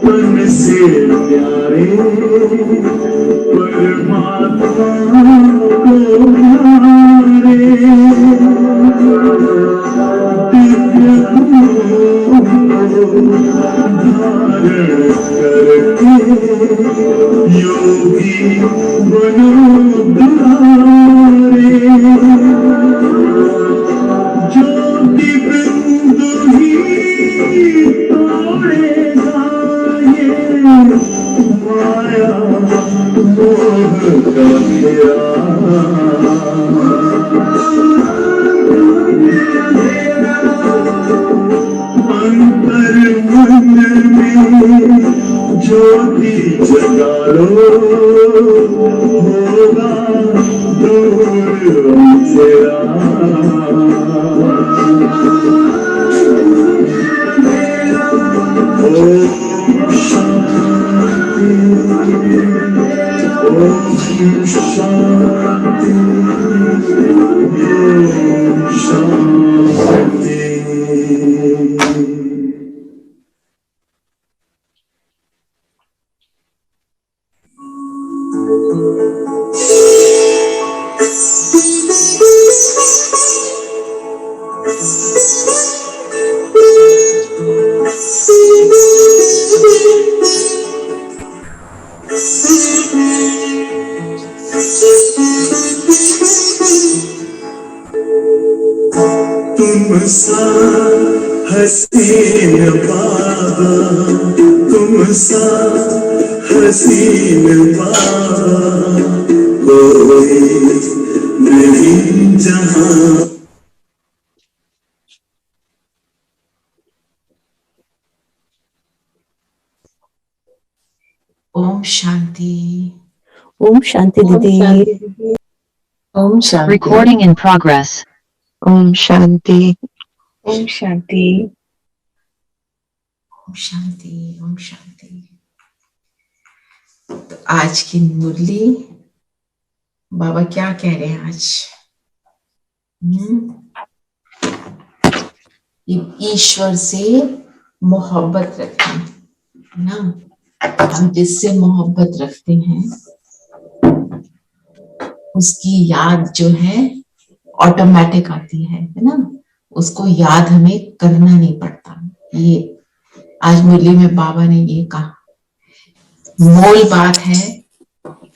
बचपन से प्यारे परमात्मा को प्यारे दिव्य धारण करके योगी बनो दुलारे ज्योति बिंदु ही तोड़ेगा ये माया मोह का घेरा अंतर मन में ज्योति जगा लो होगा दूर अंधेरा ओम शांति ओम शांति ओम शांति। तुम सा हसीन बाबा तुम सा हसीन बाबा कोई नहीं जहां। ओम शांति। ओम शांति दीदी। Om Shanti. Recording in progress. ओम शांति। ओम शांति। ओम शांति। ओम शांति। तो आज की मुरली बाबा क्या कह रहे हैं आज? ईश्वर से मोहब्बत रखें ना। हम जिससे मोहब्बत रखते हैं उसकी याद जो है ऑटोमेटिक आती है ना। उसको याद हमें करना नहीं पड़ता। ये आज मुरली में बाबा ने ये कहा। मूल बात है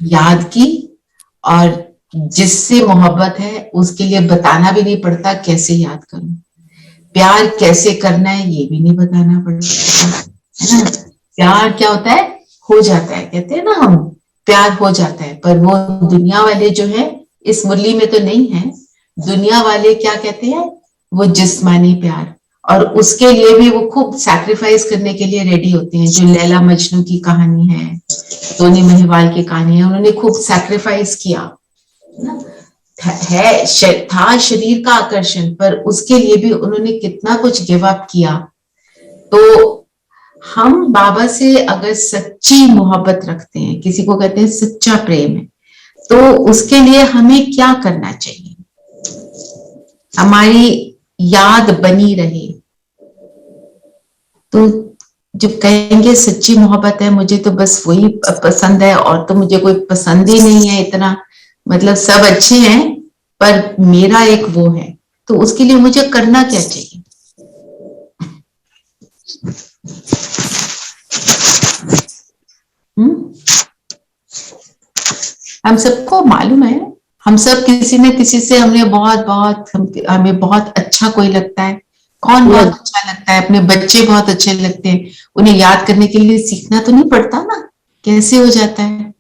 याद की, और जिससे मोहब्बत है उसके लिए बताना भी नहीं पड़ता कैसे याद करूं। प्यार कैसे करना है ये भी नहीं बताना पड़ता है ना। प्यार क्या होता है? हो जाता है, कहते हैं ना हम, प्यार हो जाता है। पर वो दुनिया वाले जो है, इस मुरली में तो नहीं है, दुनिया वाले क्या कहते हैं? वो जिस्मानी प्यार, और उसके लिए भी वो खूब सैक्रिफाइस करने के लिए रेडी होते हैं। जो लैला मजनू की कहानी है, टोनी महिवाल की कहानी है, उन्होंने खूब सैक्रिफाइस किया ना। था शरीर का आकर्षण, पर उसके लिए भी उन्होंने कितना कुछ गिव अप किया। तो हम बाबा से अगर सच्ची मोहब्बत रखते हैं, किसी को कहते हैं सच्चा प्रेम है, तो उसके लिए हमें क्या करना चाहिए? हमारी याद बनी रहे। तो जब कहेंगे सच्ची मोहब्बत है, मुझे तो बस वही पसंद है और तो मुझे कोई पसंद ही नहीं है इतना, मतलब सब अच्छे हैं पर मेरा एक वो है, तो उसके लिए मुझे करना क्या चाहिए? हम सबको मालूम है, हम सब किसी न किसी से हमें हमें बहुत अच्छा कोई लगता है। कौन बहुत अच्छा लगता है? अपने बच्चे बहुत अच्छे लगते हैं। उन्हें याद करने के लिए सीखना तो नहीं पड़ता ना, कैसे हो जाता है?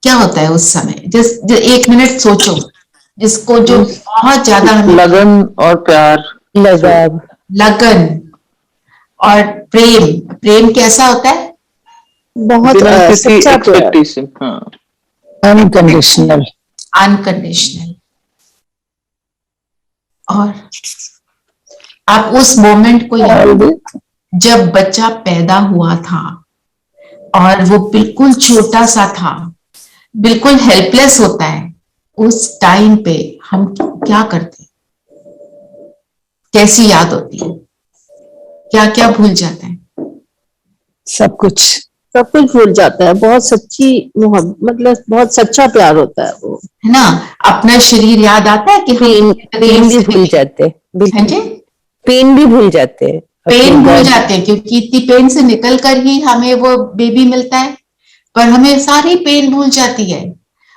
क्या होता है उस समय? जो एक मिनट सोचो, जिसको जो बहुत ज्यादा लगन और प्यार, लगन और प्रेम कैसा होता है? बहुत सच्चा प्यार, अनकंडीशनल। और आप उस मोमेंट को याद, जब बच्चा पैदा हुआ था और वो बिल्कुल छोटा सा था, बिल्कुल हेल्पलेस होता है, उस टाइम पे हम क्या करते हैं? कैसी याद होती है? क्या क्या भूल जाता है? सब कुछ भूल जाता है। बहुत सच्ची मोहब्बत, मतलब बहुत सच्चा प्यार होता है वो, है ना। अपना शरीर याद आता है कि हम पेन भी भूल जाते हैं, हाँ बिल्कुल जी, पेन भी भूल जाते हैं, पेन भूल जाते हैं, क्योंकि इतनी पेन से निकल कर ही हमें वो बेबी मिलता है, पर हमें सारी पेन भूल जाती है।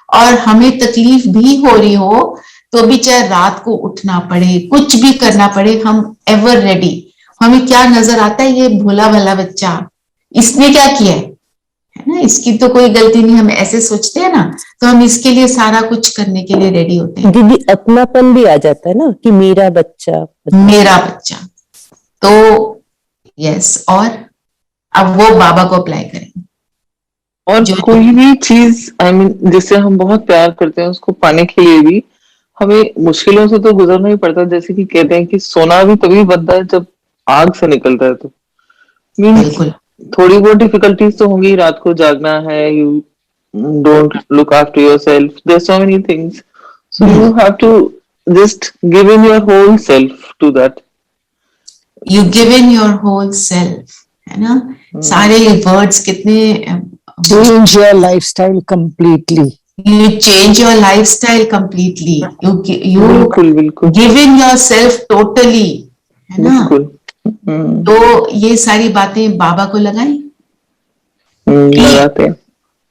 और हमें तकलीफ भी हो रही हो तो भी, चाहे रात को उठना पड़े, कुछ भी करना पड़े, हम एवर रेडी। हमें क्या नजर आता है, ये भोला भाला बच्चा, इसने क्या किया है ना, इसकी तो कोई गलती नहीं, हम ऐसे सोचते हैं ना, तो हम इसके लिए सारा कुछ करने के लिए रेडी होते हैं। दीदी अपनापन भी आ जाता है ना कि मेरा बच्चा, मेरा बच्चा। तो यस, और अब वो बाबा को अप्लाई करें। और जो कोई भी चीज आई मीन जिससे हम बहुत प्यार करते हैं, उसको पाने के लिए भी हमें मुश्किलों से तो गुजरना ही पड़ता है। जैसे कि कहते हैं कि सोना भी तभी बनता है जब आग से निकलता है। तो मीन्स बिल्कुल थोड़ी बहुत डिफिकल्टीज तो होंगी, रात को जागना है, you don't look after yourself, there so many things, so you have to just give in your whole self to that. You give in your whole self, है ना। सारे वर्ड्स कितने, change your lifestyle completely. you change your lifestyle completely, you बिल्कुल बिल्कुल give in yourself totally, है ना। बिल्कुल। तो ये सारी बातें बाबा को लगाएं। लगाते हैं।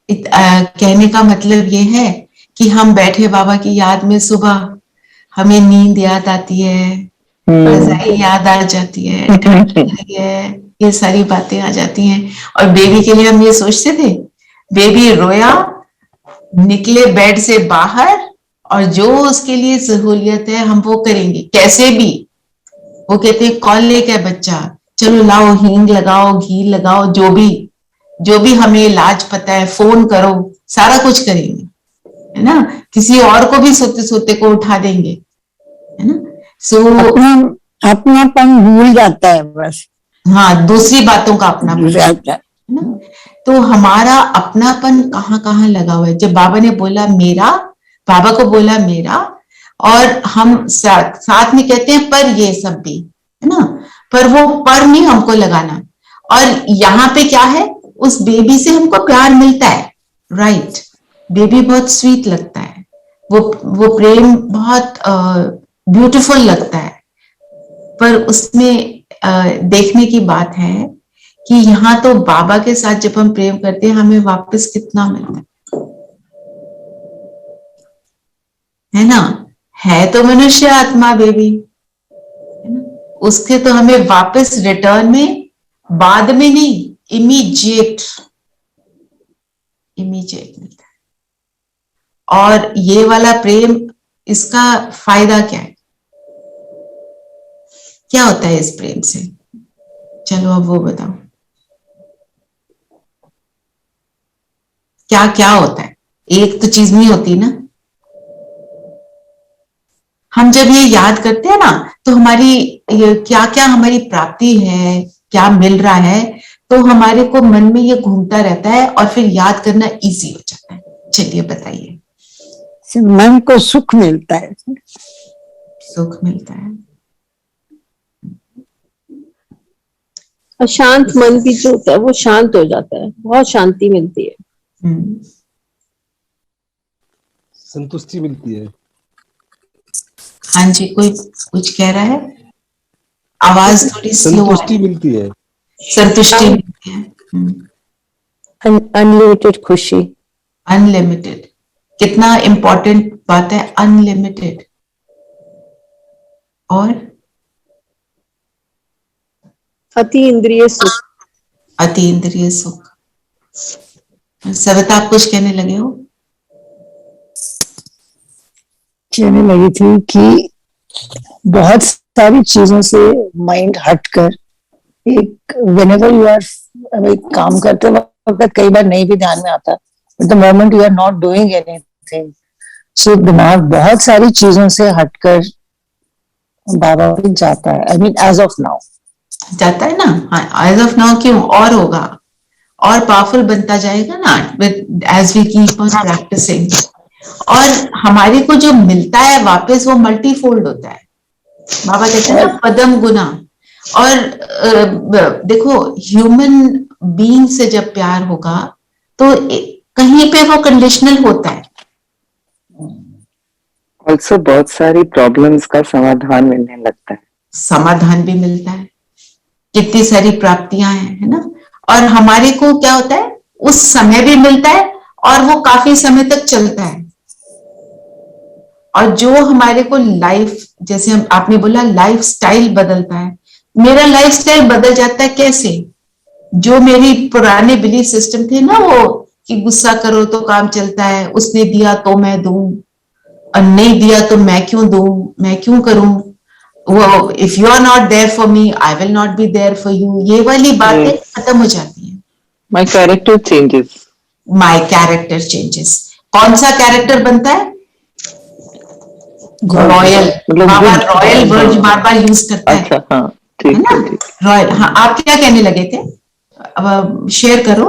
कहने का मतलब ये है कि हम बैठे बाबा की याद में, सुबह हमें नींद याद आती है, रजाई याद आ जाती है, ठंड लग रही है, ये सारी बातें आ जाती हैं। और बेबी के लिए हम ये सोचते थे, बेबी रोया, निकले बेड से बाहर, और जो उसके लिए सहूलियत है हम वो करेंगे कैसे भी। वो कहते हैं कॉलेज है बच्चा, चलो लाओ हींग लगाओ, घी लगाओ, जो भी हमें इलाज पता है, फोन करो, सारा कुछ करेंगे, है ना। किसी और को भी सोते सोते को उठा देंगे, है ना। सो अपनापन भूल जाता है बस। हाँ, दूसरी बातों का अपना भूल जाता है। ना। तो हमारा अपनापन कहाँ कहाँ लगा हुआ है। जब बाबा ने बोला मेरा, बाबा को बोला मेरा, और हम साथ में कहते हैं पर ये सब भी, है ना, पर वो पर नहीं हमको लगाना। और यहाँ पे क्या है, उस बेबी से हमको प्यार मिलता है, राइट। बेबी बहुत स्वीट लगता है, वो प्रेम बहुत ब्यूटीफुल लगता है, पर उसमें देखने की बात है कि यहाँ तो बाबा के साथ जब हम प्रेम करते हैं, हमें वापस कितना मिलता है ना। है तो मनुष्य आत्मा बेबी, है ना, उसके तो हमें वापस रिटर्न में, बाद में नहीं, इमीडिएट मिलता है। और ये वाला प्रेम, इसका फायदा क्या है, क्या होता है इस प्रेम से, चलो अब वो बताओ, क्या क्या होता है। एक तो चीज नहीं होती ना। हम जब ये याद करते हैं ना, तो हमारी क्या क्या हमारी प्राप्ति है, क्या मिल रहा है, तो हमारे को मन में ये घूमता रहता है, और फिर याद करना इजी हो जाता है। चलिए बताइए। मन को सुख मिलता है। सुख मिलता है, और शांत मन भी जो होता है वो शांत हो जाता है, बहुत शांति मिलती है। संतुष्टि मिलती है। हाँ जी, कोई कुछ कह रहा है, आवाज थोड़ी स्लो, संतुष्टि मिलती है। संतुष्टि मिलती है, अनलिमिटेड खुशी। अनलिमिटेड, कितना इंपॉर्टेंट बात है, अनलिमिटेड। और अति इंद्रिय सुख। अति इंद्रिय सुख। सविता, आप कुछ कहने लगे हो? कहने लगी थी कि बहुत सारी चीजों से माइंड हटकर, एक whenever you are काम करते वक्त कई बार नहीं भी ध्यान में आता, but the moment you are not doing anything, so दिमाग बहुत सारी चीजों से हटकर बाबा पे जाता है। I mean as of now जाता है ना। हाँ, एज ऑफ नाउ क्यों, और होगा, और पावरफुल बनता जाएगा ना, as we keep on practising. और हमारे को जो मिलता है वापस, वो मल्टीफोल्ड होता है। बाबा कहते हैं ना, पदम गुना। और देखो, ह्यूमन बीइंग से जब प्यार होगा तो कहीं पे वो कंडीशनल होता है। ऑल्सो बहुत सारी प्रॉब्लम्स का समाधान मिलने लगता है, समाधान भी मिलता है, कितनी सारी प्राप्तियां हैं, है ना। और हमारे को क्या होता है, उस समय भी मिलता है और वो काफी समय तक चलता है। और जो हमारे को लाइफ, जैसे आपने बोला लाइफ स्टाइल बदलता है, मेरा लाइफ स्टाइल बदल जाता है कैसे? जो मेरी पुराने बिलीफ सिस्टम थे ना, वो कि गुस्सा करो तो काम चलता है, उसने दिया तो मैं दूं, और नहीं दिया तो मैं क्यों दूं, मैं क्यों करूं, वो if you are not there for me I will not be there for you, ये वाली बातें खत्म हो जाती है। My character changes, my character changes. कौन सा कैरेक्टर बनता है? रॉयल, बाबा रॉयल वर्ड बार बार यूज करता है। अच्छा, हाँ, ठीक है ना, रॉयल। हाँ, आप क्या कहने लगे थे? अब शेयर करो।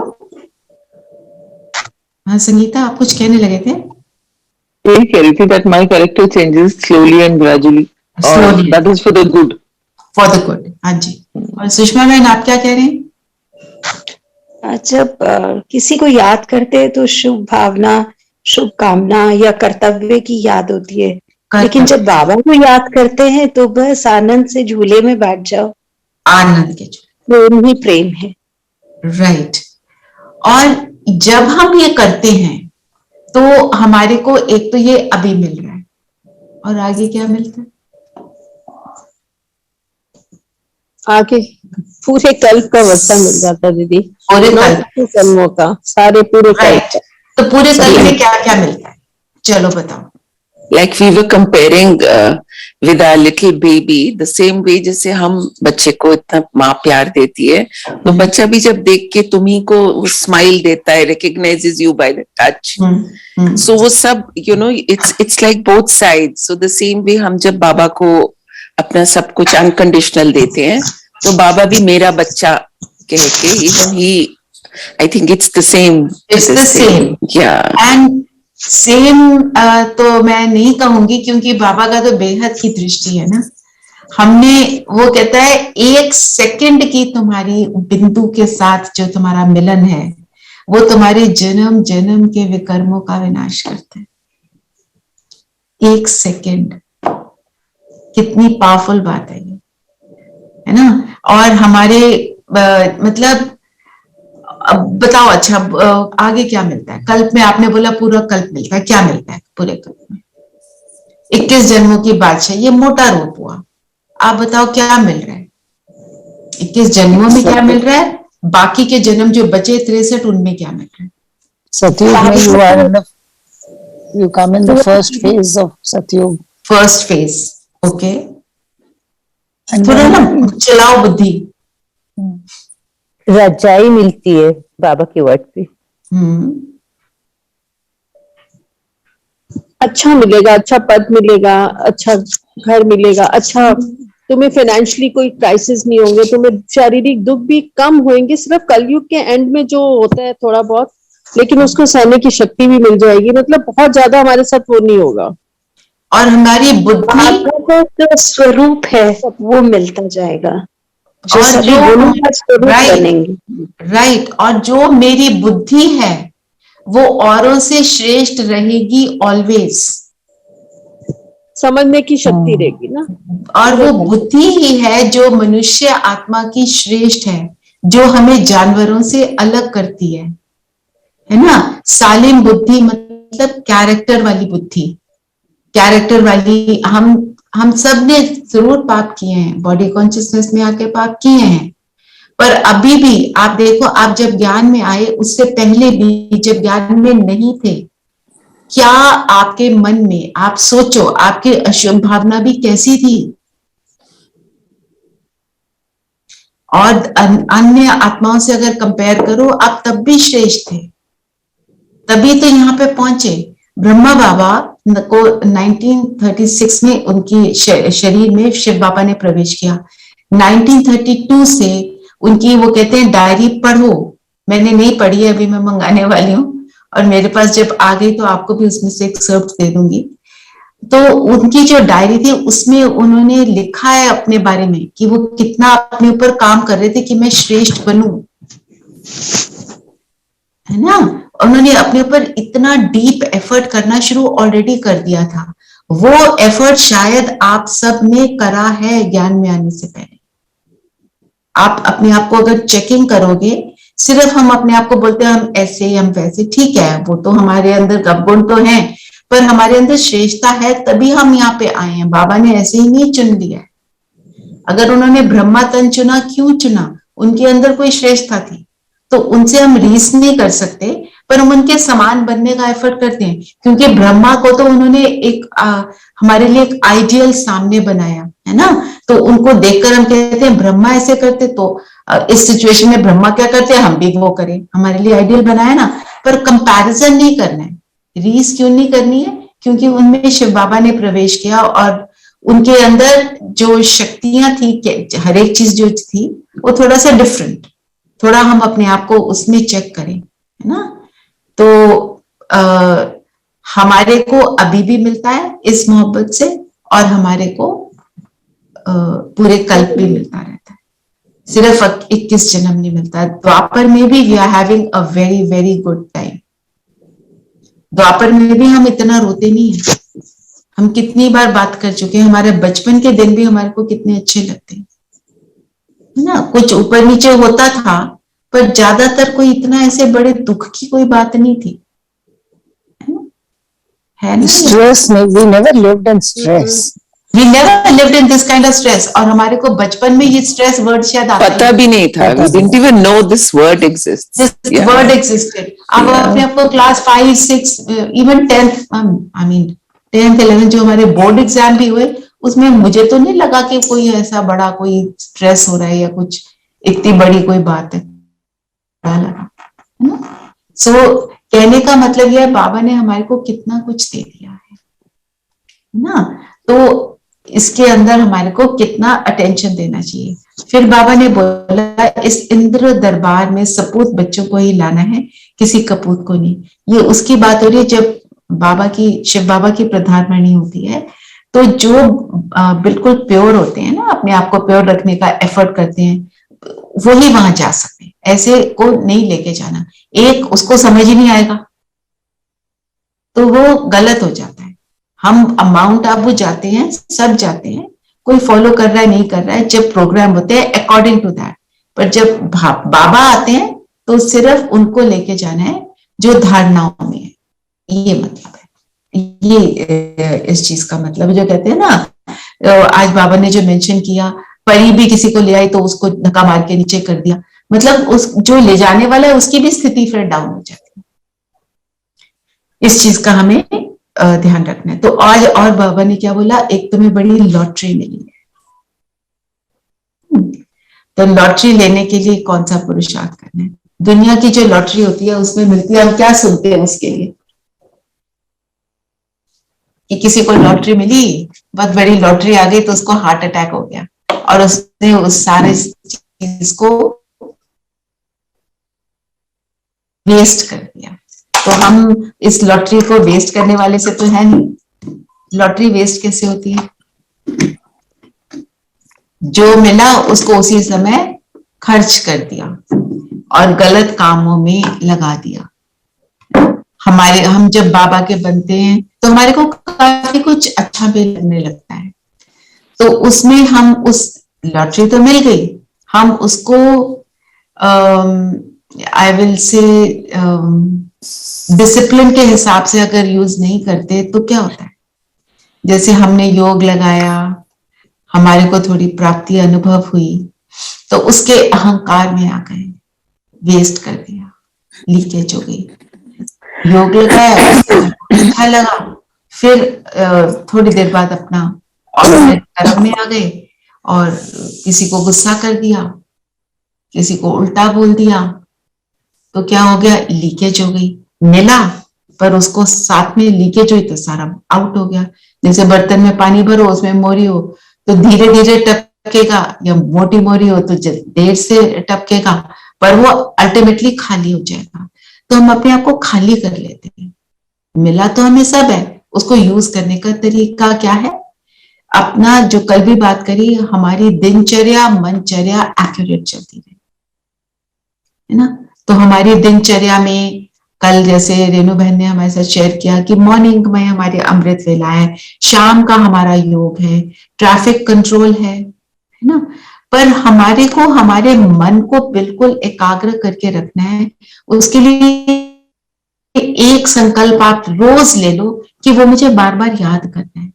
हाँ संगीता, आप कुछ कहने लगे थे? यही कह रही थी that my character changes slowly and gradually, और that is for the good. For the good, हाँ जी। और सुषमा बहन, आप क्या कह रहे हैं? जब किसी को याद करते हैं तो शुभ भावना, शुभ कामना या कर्तव्य की याद होती है, लेकिन जब बाबा को याद करते हैं तो बस आनंद से झूले में बैठ जाओ। आनंद के झूले, प्रेम ही प्रेम है। राइट। और जब हम ये करते हैं तो हमारे को एक तो ये अभी मिल रहा है, और आगे क्या मिलता है? आगे पूरे कल्प का वर्षा मिल जाता है दीदी, पूरे जन्मों का, सारे पूरे कल्प। तो पूरे कल्प में क्या क्या मिलता है, चलो बताओ। Like we were comparing with our little baby, the same way जैसे हम बच्चे को इतना माँ प्यार देती है, तो बच्चा भी जब देख के तुम्ही को स्माइल देता है, recognizes you by the touch. So वो सब it's like both sides. So the same way हम जब बाबा को अपना सब कुछ अनकंडीशनल देते हैं, तो बाबा भी मेरा बच्चा कह के, even he, I think it's the same. It's the same. Yeah. And same तो मैं नहीं कहूंगी, क्योंकि बाबा का तो बेहद की दृष्टि है ना। हमने, वो कहता है 1 सेकंड की तुम्हारी बिंदु के साथ जो तुम्हारा मिलन है, वो तुम्हारे जन्म जन्म के विकर्मों का विनाश करता है। 1 सेकंड, कितनी पावरफुल बात है ये, है ना। और हमारे मतलब अब बताओ, अच्छा आगे क्या मिलता है कल्प में? आपने बोला पूरा कल्प मिलता है, क्या मिलता है पूरे कल्प में? 21 जन्मों की बादशाह, ये मोटा रूप हुआ। आप बताओ क्या मिल रहा है 21 जन्मों में? क्या मिल रहा है? बाकी के जन्म जो बचे 63, उनमें क्या मिल रहा है? सतयुग में you come in the first phase of Satyug. First phase, okay. थोड़ा ना चलाओ बुद्धि। रजाई मिलती है बाबा की वर्ड पे। अच्छा मिलेगा, अच्छा पद मिलेगा, अच्छा घर मिलेगा, अच्छा तुम्हें फाइनेंशियली कोई क्राइसिस नहीं होंगे, तुम्हें शारीरिक दुख भी कम होंगे, सिर्फ कलयुग के एंड में जो होता है थोड़ा बहुत, लेकिन उसको सहने की शक्ति भी मिल जाएगी। मतलब बहुत ज्यादा हमारे साथ वो नहीं होगा। और हमारी बुद्धि का जो स्वरूप है वो मिलता जाएगा, और जो राइट, और जो मेरी बुद्धि है वो औरों से श्रेष्ठ रहेगी ऑलवेज। समझने की शक्ति रहेगी ना। और वो बुद्धि ही है जो मनुष्य आत्मा की श्रेष्ठ है, जो हमें जानवरों से अलग करती है ना। सालिम बुद्धि मतलब कैरेक्टर वाली बुद्धि, कैरेक्टर वाली। हम सब ने जरूर पाप किए हैं, बॉडी कॉन्शियसनेस में आके पाप किए हैं, पर अभी भी आप देखो, आप जब ज्ञान में आए, उससे पहले भी जब ज्ञान में नहीं थे, क्या आपके मन में, आप सोचो, आपकी अशुभ भावना भी कैसी थी, और अन्य आत्माओं से अगर कंपेयर करो, आप तब भी श्रेष्ठ थे, तभी तो यहाँ पे पहुंचे। ब्रह्मा बाबा को 1936 में उनकी शरीर में शिव बाबा ने प्रवेश किया। 1932 से उनकी, वो कहते हैं डायरी पढ़ो, मैंने नहीं पढ़ी है, अभी मैं मंगाने वाली हूँ, और मेरे पास जब आ गई तो आपको भी उसमें से एक सर्फ दे दूंगी। तो उनकी जो डायरी थी उसमें उन्होंने लिखा है अपने बारे में कि वो कितना अपने ऊपर काम कर रहे थे कि मैं श्रेष्ठ बनूं, है ना। उन्होंने अपने ऊपर इतना डीप एफर्ट करना शुरू ऑलरेडी कर दिया था। वो एफर्ट शायद आप सब ने करा है ज्ञान में आने से पहले। आप अपने आप को अगर चेकिंग करोगे, सिर्फ हम अपने आप को बोलते हैं हम ऐसे हम वैसे, ठीक है, वो तो हमारे अंदर अवगुण तो है, पर हमारे अंदर श्रेष्ठता है, तभी हम यहाँ पे आए हैं। बाबा ने ऐसे ही नहीं चुन लिया। अगर उन्होंने ब्रह्मा तन चुना, क्यों चुना? उनके अंदर कोई श्रेष्ठता थी, तो उनसे हम रीस नहीं कर सकते, पर हम उनके समान बनने का एफर्ट करते हैं, क्योंकि ब्रह्मा को तो उन्होंने एक हमारे लिए एक आइडियल सामने बनाया है ना। तो उनको देखकर हम कहते हैं ब्रह्मा ऐसे करते, तो इस सिचुएशन में ब्रह्मा क्या करते हैं, हम भी वो करें, हमारे लिए आइडियल बनाया ना। पर कंपैरिजन नहीं करना है। रीस क्यों नहीं करनी है? क्योंकि उनमें शिव बाबा ने प्रवेश किया और उनके अंदर जो शक्तियां थी, हर एक चीज जो थी वो थोड़ा सा डिफरेंट, थोड़ा हम अपने आप को उसमें चेक करें, है ना। तो हमारे को अभी भी मिलता है इस मोहब्बत से, और हमारे को पूरे कल्प भी मिलता रहता है, सिर्फ 21 जन्म नहीं मिलता। द्वापर में भी we are having a very very good time. Dwapar में भी हम इतना रोते नहीं है। हम कितनी बार बात कर चुके हैं, हमारे बचपन के दिन भी हमारे को कितने अच्छे लगते हैं, है ना। कुछ ऊपर नीचे होता था, पर ज्यादातर कोई इतना ऐसे बड़े दुख की कोई बात नहीं थी, है ना। स्ट्रेस में we never lived in stress, we never lived in this kind of stress. और हमारे को बचपन में ये स्ट्रेस वर्ड शायद पता भी नहीं था, we didn't even know this word exists. This word existed. अब अपने आपको class 5, 6, even 10th, I mean 10th 11th जो हमारे बोर्ड एग्जाम भी हुए, उसमें मुझे तो नहीं लगा कि कोई ऐसा बड़ा कोई स्ट्रेस हो रहा है या कुछ इतनी बड़ी कोई बात है, लगा, है ना। सो कहने का मतलब यह है, बाबा ने हमारे को कितना कुछ दे दिया है ना। तो इसके अंदर हमारे को कितना अटेंशन देना चाहिए। फिर बाबा ने बोला इस इंद्र दरबार में सपूत बच्चों को ही लाना है, किसी कपूत को नहीं। ये उसकी बात हो रही है जब बाबा की, शिव बाबा की प्रधानमणि होती है, तो जो बिल्कुल प्योर होते हैं ना, अपने आप को प्योर रखने का एफर्ट करते हैं, वही वहां जा सकते हैं, ऐसे को नहीं लेके जाना। एक उसको समझ ही नहीं आएगा तो वो गलत हो जाता है। हम माउंट आबू जाते हैं, सब जाते हैं, कोई फॉलो कर रहा है नहीं कर रहा है, जब प्रोग्राम होते हैं अकॉर्डिंग टू दैट। पर जब बाबा आते हैं तो सिर्फ उनको लेके जाना है जो धारणाओं में है। ये मतलब है, ये इस चीज का मतलब है। जो कहते हैं ना, आज बाबा ने जो मेंशन किया, परी भी किसी को ले आई तो उसको धक्का मार के नीचे कर दिया, मतलब उस जो ले जाने वाला है उसकी भी स्थिति फिर डाउन हो जाती है। इस चीज का हमें ध्यान रखना है। तो आज और बाबा ने क्या बोला, एक तुम्हें बड़ी लॉटरी मिली है, तो लॉटरी लेने के लिए कौन सा पुरुषार्थ करना है। दुनिया की जो लॉटरी होती है उसमें मिलती है, हम क्या सुनते हैं उसके लिए कि किसी को लॉटरी मिली, बहुत बड़ी लॉटरी आ गई तो उसको हार्ट अटैक हो गया और उसने उस सारे चीज को वेस्ट कर दिया। तो हम इस लॉटरी को वेस्ट करने वाले से तो है नहीं। लॉटरी वेस्ट कैसे होती है? जो मिला उसको उसी समय खर्च कर दिया और गलत कामों में लगा दिया। हम जब बाबा के बनते हैं तो हमारे को काफी कुछ अच्छा भी लगने लगता है, तो उसमें हम उस लॉटरी तो मिल गई, हम उसको आई विल से डिसिप्लिन के हिसाब से अगर यूज नहीं करते तो क्या होता है, जैसे हमने योग लगाया, हमारे को थोड़ी प्राप्ति अनुभव हुई, तो उसके अहंकार में आ गए, वेस्ट कर दिया, लीकेज हो गई। योग लगाया, अच्छा लगा, फिर थोड़ी देर बाद अपना ऑर्डिनरी कर्म में आ गए और किसी को गुस्सा कर दिया, किसी को उल्टा बोल दिया, तो क्या हो गया, लीकेज हो गई। मिला पर उसको साथ में लीकेज हुई तो सारा आउट हो गया। जैसे बर्तन में पानी भरो, उसमें मोरी हो तो धीरे धीरे टपकेगा, या मोटी मोरी हो तो देर से टपकेगा, पर वो अल्टीमेटली खाली हो जाएगा। तो हम अपने आप को खाली कर लेते हैं। मिला तो हमें सब है, उसको यूज करने का तरीका क्या है, अपना जो कल भी बात करी, हमारी दिनचर्या मनचर्या एक्यूरेट चलती रहे, है ना। तो तो हमारी दिनचर्या में कल जैसे रेणु बहन ने हमारे साथ शेयर किया कि मॉर्निंग में हमारी अमृत वेला है, शाम का हमारा योग है, ट्रैफिक कंट्रोल है ना। पर हमारे को हमारे मन को बिल्कुल एकाग्र करके रखना है। उसके लिए एक संकल्प आप रोज ले लो कि वो मुझे बार बार याद करना है।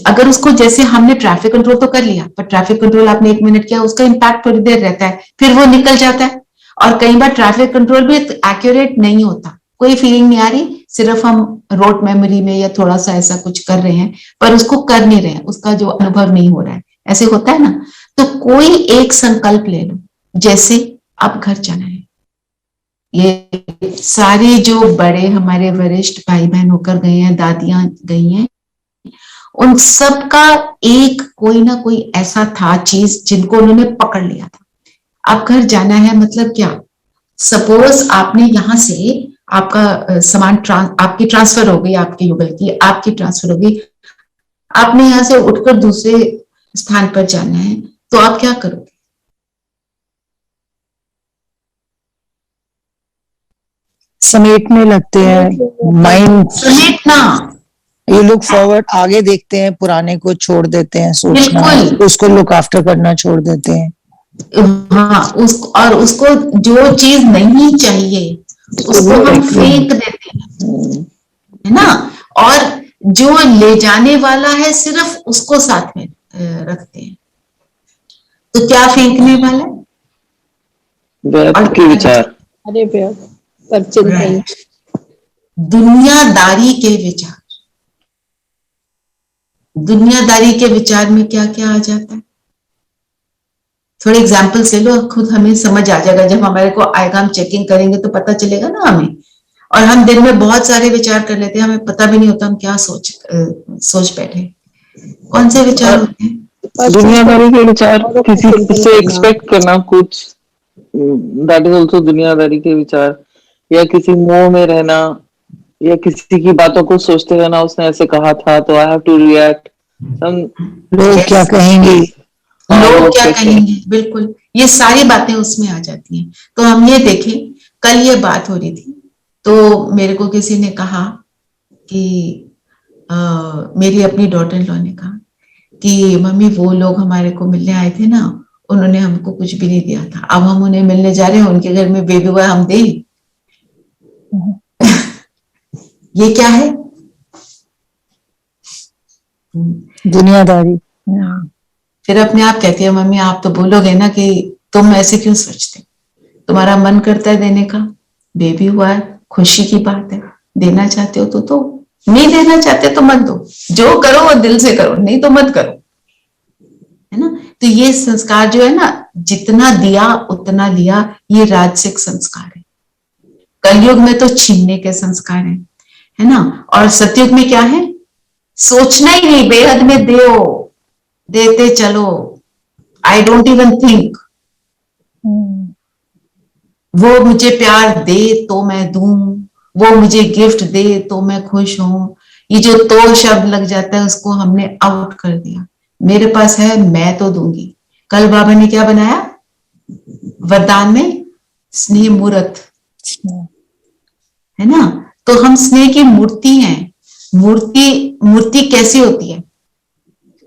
अगर उसको, जैसे हमने ट्रैफिक कंट्रोल तो कर लिया, पर ट्रैफिक कंट्रोल आपने 1 मिनट किया, उसका इम्पैक्ट थोड़ी देर रहता है, फिर वो निकल जाता है। और कई बार ट्रैफिक कंट्रोल भी एक्यूरेट नहीं होता, कोई फीलिंग नहीं आ रही, सिर्फ हम रोड मेमोरी में या थोड़ा सा ऐसा कुछ कर रहे हैं, पर उसको कर नहीं रहे हैं, उसका जो अनुभव नहीं हो रहा है, ऐसे होता है ना। तो कोई एक संकल्प ले लो, जैसे अब घर जाना है। ये सारे जो बड़े हमारे वरिष्ठ भाई बहन होकर गए हैं, दादियां गई हैं, उन सब का एक कोई ना कोई ऐसा था चीज जिनको उन्होंने पकड़ लिया था। अब घर जाना है मतलब क्या? सपोज आपने यहां से आपका सामान आपकी ट्रांसफर हो गई, आपके युगल की आपकी ट्रांसफर हो गई, आपने यहां से उठकर दूसरे स्थान पर जाना है, तो आप क्या करोगे? समेटने लगते हैं, माइंड समेटना, ये लोग फॉरवर्ड आगे देखते हैं, पुराने को छोड़ देते हैं, सोचना बिल्कुल। उसको लुक आफ्टर करना छोड़ देते हैं। हाँ, और उसको जो चीज नहीं चाहिए उसको हम फेंक देते हैं, है ना। और जो ले जाने वाला है सिर्फ उसको साथ में रखते हैं। तो क्या फेंकने वाला है? व्यर्थ के विचार। अरे पर चिंतन, दुनियादारी के विचार। दुनियादारी के विचार में क्या क्या आ जाता है? थोड़े एग्जाम्पल्स ले लो, खुद हमें समझ आ जाएगा। जब हमारे को आएगा, हम चेकिंग करेंगे तो पता चलेगा ना हमें। और हम दिन में बहुत सारे विचार कर लेते हैं, हमें पता भी नहीं होता हम क्या सोच बैठे। कौन से विचार होते हैं? दुनियादारी के विचार, किसी से एक्सपेक्ट करना कुछ, दैट इज ऑल्सो दुनियादारी के विचार। या किसी मोह में रहना, या किसी की बातों को सोचते रहना, उसने ऐसे कहा था तो आई हैव टू रिएक्ट। लोग क्या कहेंगे, लोग क्या कहेंगे, बिल्कुल, ये सारी बातें उसमें आ जाती हैं। तो हम ये देखें, कल ये बात हो रही थी, तो मेरे को किसी ने कहा कि मेरी अपनी डॉटर इन लॉ ने कहा कि मम्मी वो लोग हमारे को मिलने आए थे ना, उन्होंने हमको कुछ भी नहीं दिया था, अब हम उन्हें मिलने जा रहे हैं, उनके घर में बेबी बॉय हम दे। ये क्या है? दुनियादारी। फिर अपने आप कहती है, मम्मी आप तो बोलोगे ना कि तुम ऐसे क्यों सोचते, तुम्हारा मन करता है देने का, बेबी हुआ है, खुशी की बात है, देना चाहते हो तो नहीं देना चाहते तो मत दो, जो करो वो दिल से करो, नहीं तो मत करो, है ना। तो ये संस्कार जो है ना, जितना दिया उतना लिया, ये राजसिक संस्कार है। कलयुग में तो छीनने के संस्कार है ना। और सतयुग में क्या है? सोचना ही नहीं, बेहद में देते चलो, आई डोंट इवन थिंक। वो मुझे प्यार दे तो मैं दूं, वो मुझे गिफ्ट दे तो मैं खुश हूं। ये जो तो शब्द लग जाता है उसको हमने आउट कर दिया। मेरे पास है, मैं तो दूंगी। कल बाबा ने क्या बनाया वरदान में? स्नेह मूर्त, है ना। तो हम स्नेह की मूर्ति हैं। मूर्ति कैसी होती है?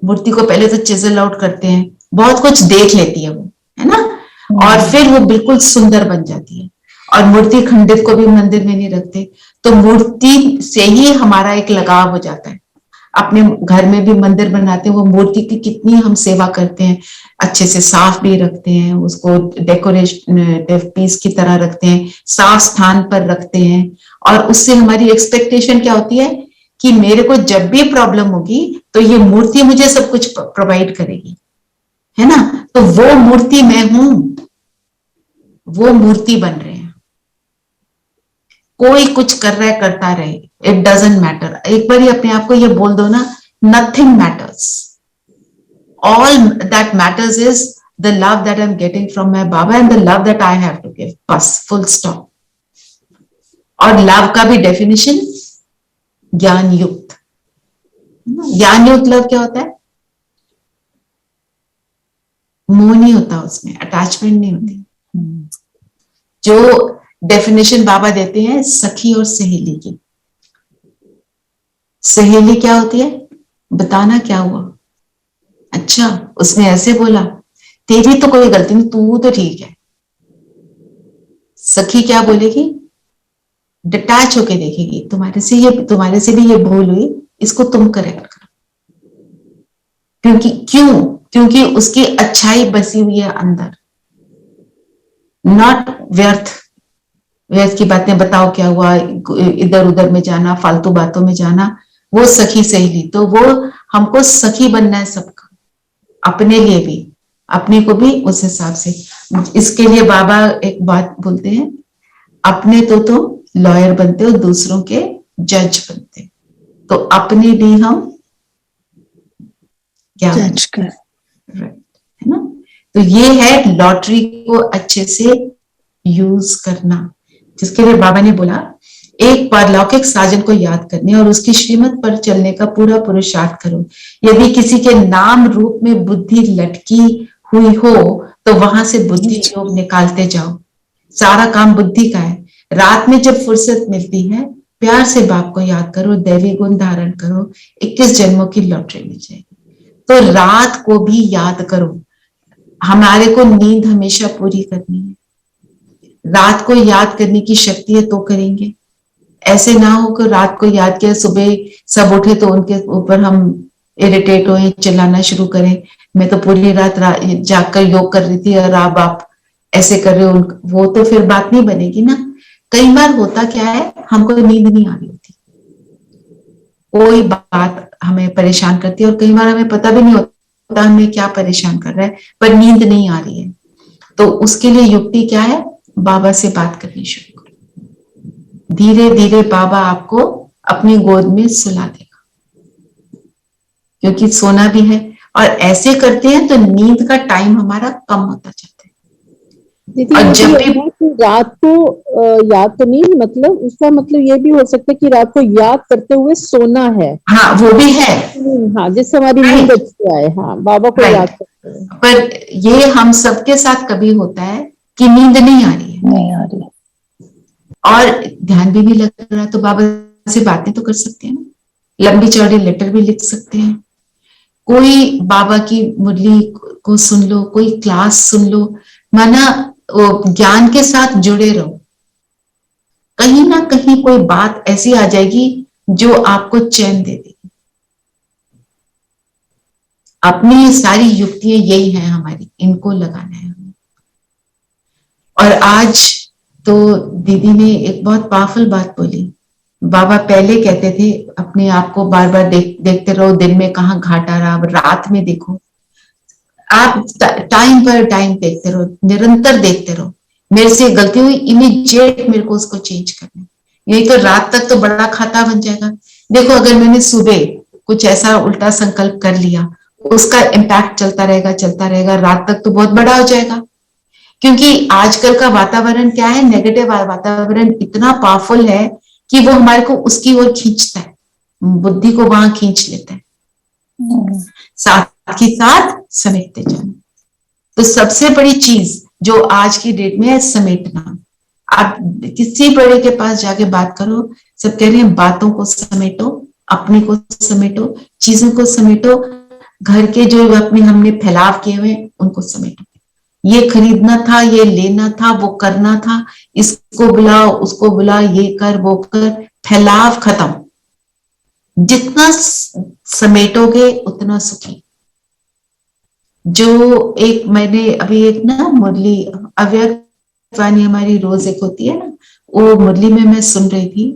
मूर्ति को पहले तो चिजल आउट करते हैं, बहुत कुछ देख लेती है वो, है ना, और फिर वो बिल्कुल सुंदर बन जाती है। और मूर्ति खंडित को भी मंदिर में नहीं रखते। तो मूर्ति से ही हमारा एक लगाव हो जाता है। अपने घर में भी मंदिर बनाते हैं, वो मूर्ति की कितनी हम सेवा करते हैं, अच्छे से साफ भी रखते हैं, उसको डेकोरेटिव पीस की तरह रखते हैं, साफ स्थान पर रखते हैं। और उससे हमारी एक्सपेक्टेशन क्या होती है कि मेरे को जब भी प्रॉब्लम होगी तो ये मूर्ति मुझे सब कुछ प्रोवाइड करेगी, है ना। तो वो मूर्ति मैं हूं, वो मूर्ति बन रहे हैं। कोई कुछ कर रहा है, करता रहे, इट डजंट मैटर। एक बार ही अपने आप को ये बोल दो ना, nothing matters, all that matters is the love that I am getting from my बाबा and the love that I have to give, बस, फुल स्टॉप। और लव का भी डेफिनेशन ज्ञान युक्त। ज्ञान युक्त लव क्या होता है? मोह नहीं होता, उसमें अटैचमेंट नहीं होती। जो डेफिनेशन बाबा देते हैं सखी और सहेली की, सहेली क्या होती है, बताना क्या हुआ, अच्छा उसने ऐसे बोला, तेरी तो कोई गलती नहीं, तू तो ठीक है। सखी क्या बोलेगी, डिटैच होके देखेगी, तुम्हारे से भी ये भूल हुई, इसको तुम करेक्ट करो। क्योंकि उसकी अच्छाई बसी हुई है अंदर, नॉट व्यर्थ की बातें, बताओ क्या हुआ, इधर उधर में जाना, फालतू बातों में जाना, वो सखी सहेली। तो वो हमको सखी बनना है सबका, अपने लिए भी, अपने को भी उस हिसाब से। इसके लिए बाबा एक बात बोलते हैं, अपने तो लॉयर बनते हो, दूसरों के जज बनते, तो अपने भी हम क्या जज कर, है ना। तो ये है लॉटरी को अच्छे से यूज करना, जिसके लिए बाबा ने बोला एक पारलौकिक साजन को याद करने और उसकी श्रीमत पर चलने का पूरा पुरुषार्थ करो। यदि किसी के नाम रूप में बुद्धि लटकी हुई हो तो वहां से बुद्धि योग निकालते जाओ। सारा काम बुद्धि का है। रात में जब फुर्सत मिलती है प्यार से बाप को याद करो, दैवी गुण धारण करो, 21 जन्मों की लॉटरी मिल जाएगी। तो रात को भी याद करो। हमारे को नींद हमेशा पूरी करनी है, रात को याद करने की शक्ति है तो करेंगे। ऐसे ना हो कि रात को याद किया, सुबह सब उठे तो उनके ऊपर हम इरिटेट हो, चिल्लाना शुरू करें, मैं तो पूरी रात जागकर योग कर रही थी और आप ऐसे कर रहे हो। वो तो फिर बात नहीं बनेगी ना। कई बार होता क्या है, हमको नींद नहीं आ रही होती, कोई बात हमें परेशान करती है और कई बार हमें पता भी नहीं होता हमें क्या परेशान कर रहा है, पर नींद नहीं आ रही है। तो उसके लिए युक्ति क्या है, बाबा से बात करनी शुरू करो। धीरे धीरे बाबा आपको अपनी गोद में सुला देगा, क्योंकि सोना भी है। और ऐसे करते हैं तो नींद का टाइम हमारा कम होता जाता है। दीदी और ये जब भी है ना कि रात को याद तो नहीं, मतलब उसका मतलब ये भी हो सकता है कि रात को याद करते हुए सोना है। हाँ वो भी है, हाँ, जिससे हमारी नींद अच्छी आए। हाँ, बाबा को याद करते हुए। पर ये हम सबके साथ कभी होता है कि नींद नहीं आ रही है, नहीं आ रही, और ध्यान भी नहीं लग रहा, तो बाबा से बातें तो कर सकते हैं ना, लंबी चौड़ी लेटर भी लिख सकते हैं, कोई बाबा की मुरली को सुन लो, कोई क्लास सुन लो, माना ज्ञान के साथ जुड़े रहो। कहीं ना कहीं कोई बात ऐसी आ जाएगी जो आपको चैन दे देगी। अपनी सारी युक्तियां यही हैं हमारी, इनको लगाना है हमें। और आज तो दीदी ने एक बहुत पावरफुल बात बोली। बाबा पहले कहते थे अपने आप को बार बार देखते रहो, दिन में कहाँ घाट आ रहा, रात में देखो, आप टाइम पर टाइम देखते रहो, निरंतर देखते रहो। मेरे से गलती हुई, इमीडिएट मेरे को उसको चेंज करना, यही तो रात तक तो बड़ा खाता बन जाएगा। देखो अगर मैंने सुबह कुछ ऐसा उल्टा संकल्प कर लिया, उसका इम्पैक्ट चलता रहेगा, रात तक तो बहुत बड़ा हो जाएगा। क्योंकि आजकल का वातावरण क्या है, नेगेटिव वातावरण इतना पावरफुल है कि वो हमारे को उसकी ओर खींचता है, बुद्धि को वहां खींच लेता है, साथ ही साथ समेटते जाना। तो सबसे बड़ी चीज जो आज की डेट में है, समेटना। आप किसी बड़े के पास जाके बात करो, सब कह रहे हैं बातों को समेटो, अपने को समेटो, चीजों को समेटो, घर के जो अपने हमने फैलाव किए हुए उनको समेटो। ये खरीदना था, ये लेना था, वो करना था, इसको बुलाओ, उसको बुला, ये कर, वो कर, फैलाव खत्म। जितना समेटोगे उतना सुखी। जो एक मैंने अभी एक ना मुरली अव्यक्त वाणी हमारी रोज एक होती है ना, वो मुरली में मैं सुन रही थी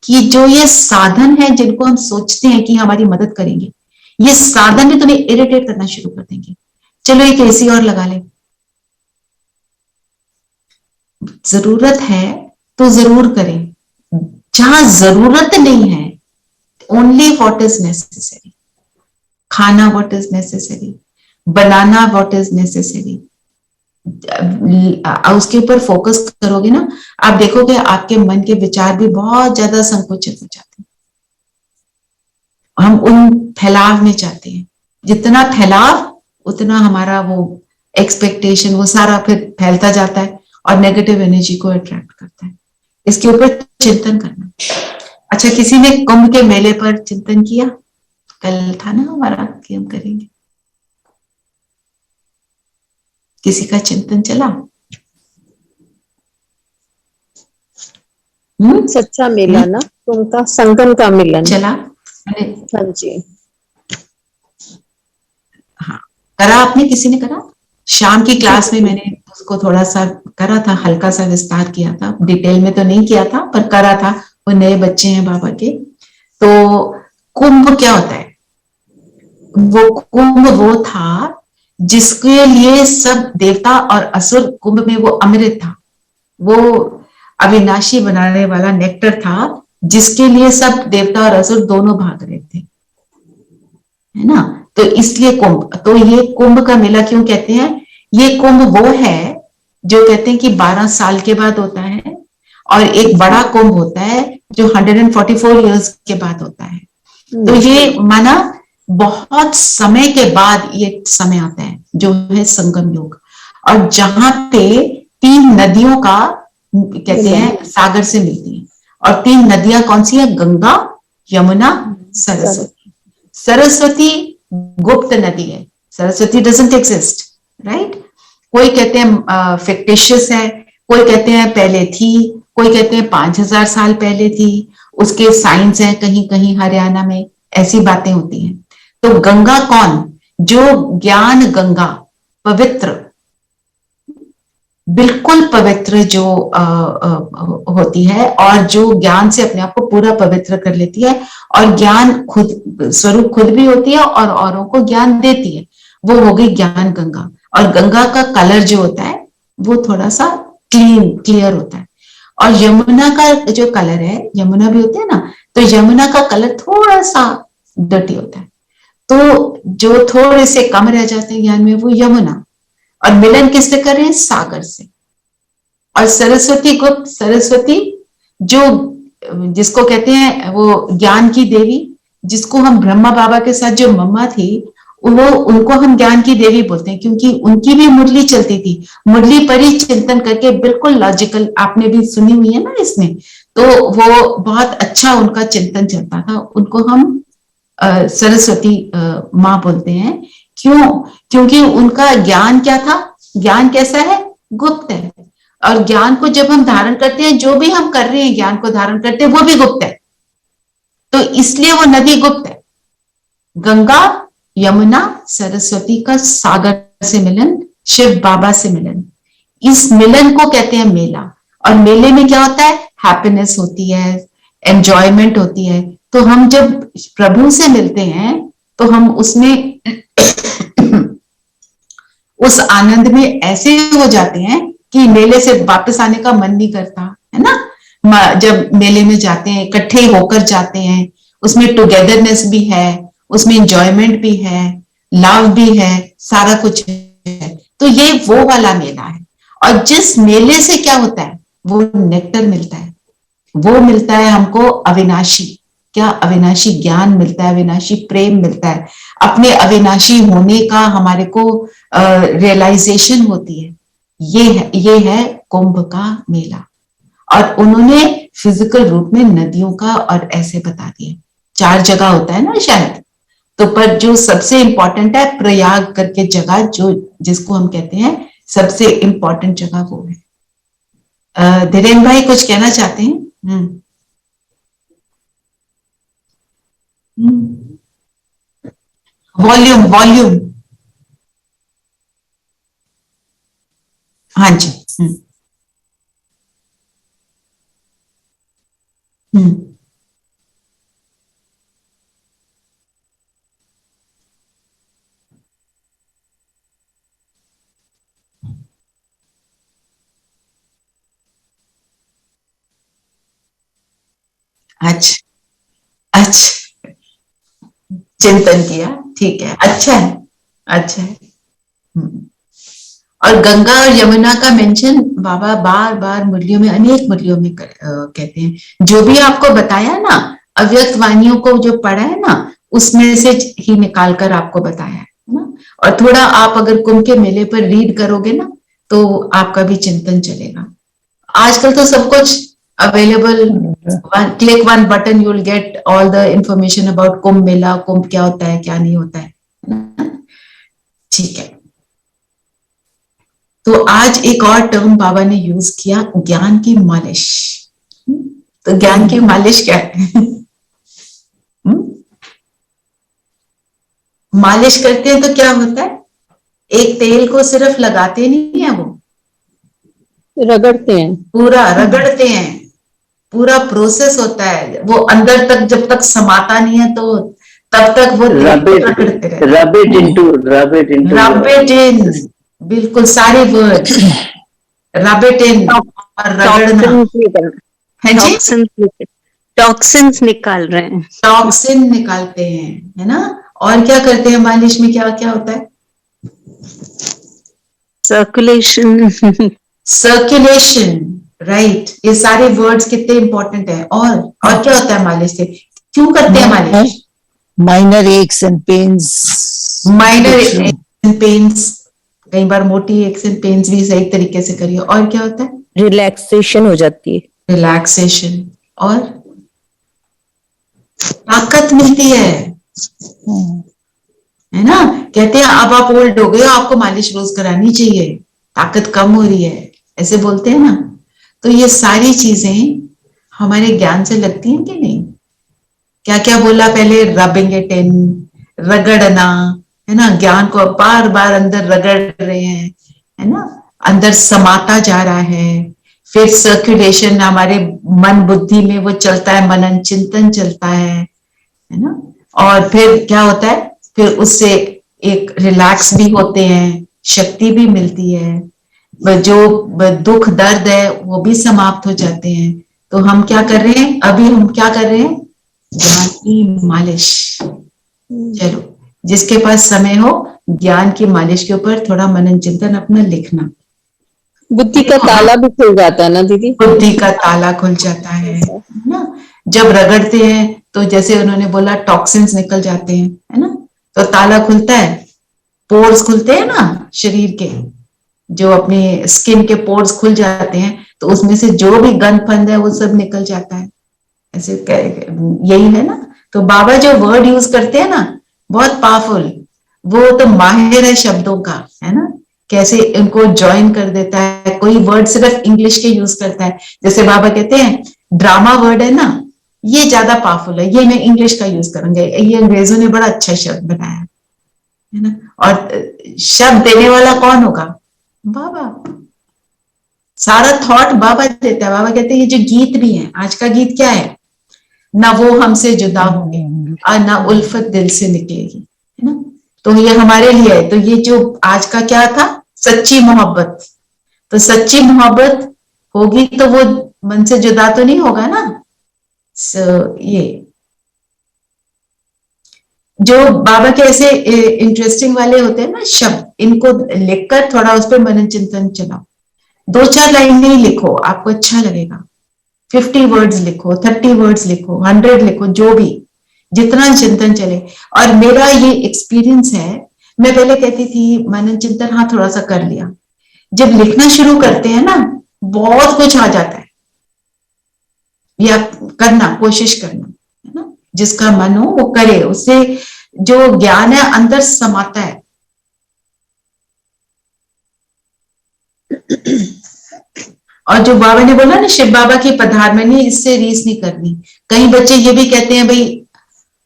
कि जो ये साधन है जिनको हम सोचते हैं कि हमारी मदद करेंगे, ये साधन भी तुम्हें इरिटेट करना शुरू कर देंगे। चलो एक एसी और लगा ले, जरूरत है तो जरूर करें, जहां जरूरत नहीं है ओनली व्हाट इज नेसेसरी, खाना what is necessary, banana what is necessary, उसके ऊपर फोकस करोगे ना, आप देखोगे आपके मन के विचार भी बहुत ज्यादा संकुचित हो जाते हैं। हम उन फैलाव में जाते हैं, जितना फैलाव उतना हमारा वो एक्सपेक्टेशन, वो सारा फिर फैलता जाता है और नेगेटिव एनर्जी को अट्रैक्ट करता है। इसके ऊपर चिंतन करना। अच्छा, किसी ने कुंभ के मेले पर चिंतन किया? कल था ना हमारा कि हम करेंगे। किसी का चिंतन चला? सच्चा मेला ना, उनका संगम का मिलन चला। हाँ जी, हाँ, करा आपने? किसी ने करा? शाम की क्लास में मैंने उसको थोड़ा सा करा था, हल्का सा विस्तार किया था, डिटेल में तो नहीं किया था पर करा था। वो नए बच्चे हैं बाबा के। तो कुंभ क्या होता है? वो कुंभ वो था जिसके लिए सब देवता और असुर, कुंभ में वो अमृत था, वो अविनाशी बनाने वाला नेक्टर था जिसके लिए सब देवता और असुर दोनों भाग रहे थे, है ना। तो इसलिए कुंभ, तो ये कुंभ का मेला क्यों कहते हैं? ये कुंभ वो है जो कहते हैं कि 12 साल के बाद होता है, और एक बड़ा कुंभ होता है जो 144 इयर्स के बाद होता है। तो ये माना बहुत समय के बाद ये समय आता है जो है संगम योग, और जहां पे 3 नदियों का कहते हैं सागर से मिलती है। और 3 नदियां कौन सी है? गंगा, यमुना, सरस्वती। सरस्वती गुप्त नदी है, सरस्वती डजंट एग्जिस्ट, राइट। कोई कहते हैं फिक्टिशियस है, कोई कहते हैं पहले थी, कोई कहते हैं 5000 साल पहले थी, उसके साइंस है कहीं कहीं हरियाणा में, ऐसी बातें होती हैं। तो गंगा कौन? जो ज्ञान गंगा, पवित्र, बिल्कुल पवित्र जो होती है, और जो ज्ञान से अपने आप को पूरा पवित्र कर लेती है, और ज्ञान खुद स्वरूप खुद भी होती है और औरों को ज्ञान देती है, वो हो गई ज्ञान गंगा। और गंगा का कलर जो होता है वो थोड़ा सा क्लियर होता है। और यमुना का जो कलर है, यमुना भी होती है ना, तो यमुना का कलर थोड़ा सा डर्टी होता है। तो जो थोड़े से कम रह जाते हैं ज्ञान में, वो यमुना। और मिलन किससे कर रहे हैं? सागर से। और सरस्वती गुप्त, सरस्वती जो जिसको कहते हैं वो ज्ञान की देवी, जिसको हम ब्रह्मा बाबा के साथ जो मम्मा थी, वो उनको हम ज्ञान की देवी बोलते हैं, क्योंकि उनकी भी मुरली चलती थी। मुरली पर ही चिंतन करके, बिल्कुल लॉजिकल, आपने भी सुनी हुई है ना इसमें, तो वो बहुत अच्छा उनका चिंतन चलता था। उनको हम सरस्वती माँ बोलते हैं। क्यों? क्योंकि उनका ज्ञान क्या था? ज्ञान कैसा है? गुप्त है। और ज्ञान को जब हम धारण करते हैं, जो भी हम कर रहे हैं ज्ञान को धारण करते हैं, वो भी गुप्त है। तो इसलिए वो नदी गुप्त है। गंगा, यमुना, सरस्वती का सागर से मिलन, शिव बाबा से मिलन, इस मिलन को कहते हैं मेला। और मेले में क्या होता है? हैप्पीनेस होती है, एंजॉयमेंट होती है। तो हम जब प्रभु से मिलते हैं तो हम उसमें उस आनंद में ऐसे हो जाते हैं कि मेले से वापस आने का मन नहीं करता, है ना। जब मेले में जाते हैं, इकट्ठे होकर जाते हैं, उसमें टुगेदरनेस भी है, उसमें एंजॉयमेंट भी है, लव भी है, सारा कुछ है। तो ये वो वाला मेला है। और जिस मेले से क्या होता है? वो नेक्टर मिलता है, वो मिलता है हमको अविनाशी। क्या? अविनाशी ज्ञान मिलता है, अविनाशी प्रेम मिलता है, अपने अविनाशी होने का हमारे को रियलाइजेशन होती है। ये है कुंभ का मेला। और उन्होंने फिजिकल रूप में नदियों का और ऐसे बता दिए। 4 जगह होता है ना शायद, तो पर जो सबसे इंपॉर्टेंट है प्रयाग करके जगह, जो जिसको हम कहते हैं सबसे इंपॉर्टेंट जगह, वो है। धीरेन्द्र भाई कुछ कहना चाहते हैं? Volume volume. हाँ जी। अच्छा अच्छा, चिंतन किया, ठीक है, अच्छा है, अच्छा है। और गंगा और यमुना का मेंशन बाबा बार बार मुरलियों में, अनेक मुरलियों में कहते हैं। जो भी आपको बताया ना, अव्यक्त वाणियों को जो पढ़ा है ना, उसमें से ही निकाल कर आपको बताया है। है ना। और थोड़ा आप अगर कुंभ के मेले पर रीड करोगे ना तो आपका भी चिंतन चलेगा। आजकल तो सब कुछ available, click one button, you will get all the information about Kumbh Mela, Kumbh क्या होता है क्या नहीं होता है ना? ठीक है, तो आज एक और टर्म बाबा ने यूज किया, ज्ञान की मालिश। तो ज्ञान की मालिश क्या है? मालिश करते हैं तो क्या होता है, एक तेल को सिर्फ लगाते नहीं है, वो रगड़ते हैं, पूरा रगड़ते हैं, पूरा प्रोसेस होता है, वो अंदर तक जब तक समाता नहीं है तो तब तक वो रगड़ते रहते हैं। रब इट इन, बिल्कुल सारे वर्ड, रब इट इन और रगड़ना। है जी, टॉक्सिन्स निकाल रहे हैं, टॉक्सिन निकालते हैं, है ना। और क्या करते हैं मालिश में, क्या क्या होता है? Circulation, circulation, right. ये सारे वर्ड्स कितने इंपॉर्टेंट है। और क्या होता है मालिश से, क्यों करते हैं मालिश? Minor x and pains, minor and pains, कई बार मोटी एक्स एंड पेन्स भी सही तरीके से करिए। और क्या होता है? रिलैक्सेशन हो जाती है, रिलैक्सेशन, और ताकत मिलती है ना। कहते हैं अब आप ओल्ड हो गए, आपको मालिश रोज करानी चाहिए, ताकत कम हो रही है, ऐसे बोलते हैं ना। तो ये सारी चीजें हमारे ज्ञान से लगती हैं कि नहीं? क्या क्या बोला पहले, रबिंग इट इन, रगड़ना, है ना, ज्ञान को बार बार अंदर रगड़ रहे हैं, है ना, अंदर समाता जा रहा है। फिर सर्कुलेशन, हमारे मन बुद्धि में वो चलता है, मनन चिंतन चलता है ना। और फिर क्या होता है, फिर उससे एक रिलैक्स भी होते हैं, शक्ति भी मिलती है, जो दुख दर्द है वो भी समाप्त हो जाते हैं। तो हम क्या कर रहे हैं अभी, हम क्या कर रहे हैं, ज्ञान की मालिश। चलो, जिसके पास समय हो ज्ञान की मालिश के ऊपर थोड़ा मनन चिंतन अपना लिखना, बुद्धि का ताला भी खुल जाता है ना दीदी, बुद्धि का ताला खुल जाता है ना। जब रगड़ते हैं तो जैसे उन्होंने बोला टॉक्सिन्स निकल जाते हैं, है ना, तो ताला खुलता है, पोर्स खुलते हैं ना शरीर के, जो अपने स्किन के पोर्स खुल जाते हैं, तो उसमें से जो भी गंद फंद है वो सब निकल जाता है। ऐसे यही है ना। तो बाबा जो वर्ड यूज करते हैं ना, बहुत पावरफुल, वो तो माहिर है शब्दों का, है ना, कैसे इनको ज्वाइन कर देता है। कोई वर्ड सिर्फ इंग्लिश के यूज करता है, जैसे बाबा कहते हैं ड्रामा वर्ड है ना, ये ज्यादा पावरफुल है, ये मैं इंग्लिश का यूज करूंगा, ये अंग्रेजों ने बड़ा अच्छा शब्द बनाया है ना। और शब्द देने वाला कौन होगा? बाबा। सारा थॉट बाबा देता है। बाबा कहते हैं ये जो गीत भी है, आज का गीत क्या है, ना वो हमसे जुदा होंगे और ना उल्फत दिल से निकलेगी, है ना। तो ये हमारे लिए है। तो ये जो आज का क्या था, सच्ची मोहब्बत, तो सच्ची मोहब्बत होगी तो वो मन से जुदा तो नहीं होगा ना। ये जो बाबा के ऐसे इंटरेस्टिंग वाले होते हैं ना शब्द, इनको लिखकर थोड़ा उस पर मनन चिंतन चलाओ। 2-4 लाइन नहीं लिखो, आपको अच्छा लगेगा। 50 वर्ड्स लिखो, 30 वर्ड्स लिखो, 100 लिखो, जो भी, जितना चिंतन चले। और मेरा ये एक्सपीरियंस है, मैं पहले कहती थी मनन चिंतन हाँ थोड़ा सा कर लिया, जब लिखना शुरू करते हैं ना बहुत कुछ आ जाता है। या करना, कोशिश करना, है ना, जिसका मन हो वो करे, उससे जो ज्ञान है अंदर समाता है। और जो बाबा ने बोला ना शिव बाबा की पधारमनी, इससे रीस नहीं करनी। कई बच्चे ये भी कहते हैं भाई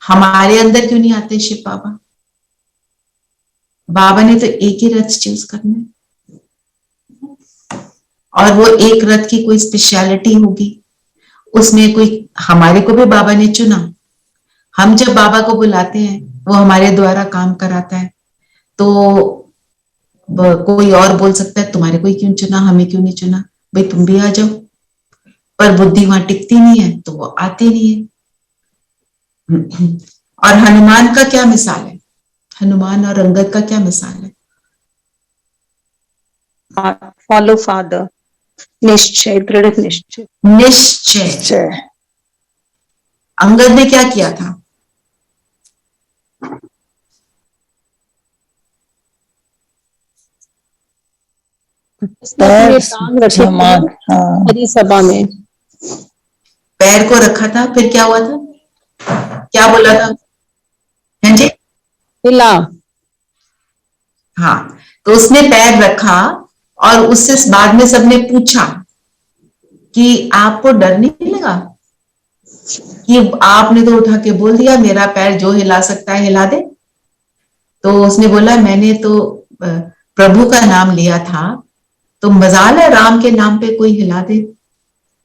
हमारे अंदर क्यों नहीं आते शिव बाबा? बाबा ने तो एक ही रथ चूज करना है, और वो एक रथ की कोई स्पेशलिटी होगी, उसमें कोई, हमारे को भी बाबा ने चुना। हम जब बाबा को बुलाते हैं वो हमारे द्वारा काम कराता है। तो कोई और बोल सकता है तुम्हारे को ही क्यों चुना, हमें क्यों नहीं चुना, भाई तुम भी आ जाओ। पर बुद्धि वहां टिकती नहीं है तो वो आती नहीं है। और हनुमान का क्या मिसाल है, हनुमान और अंगद का क्या मिसाल है? फॉलो फादर, निश्चय, दृढ़ निश्चय। निश्चय। अंगद ने क्या किया था? उसने अपने पैर टांग रखे जमा, थे हाँ हरी सभा में। पैर को रखा था, फिर क्या हुआ था, क्या बोला था? हैं जी? हिला। हाँ, तो उसने पैर रखा और उससे बाद में सबने पूछा कि आपको डर नहीं लगा? कि आपने तो उठा के बोल दिया मेरा पैर जो हिला सकता है हिला दे। तो उसने बोला मैंने तो प्रभु का नाम लिया था, तो मजाल है राम के नाम पे कोई हिला दे,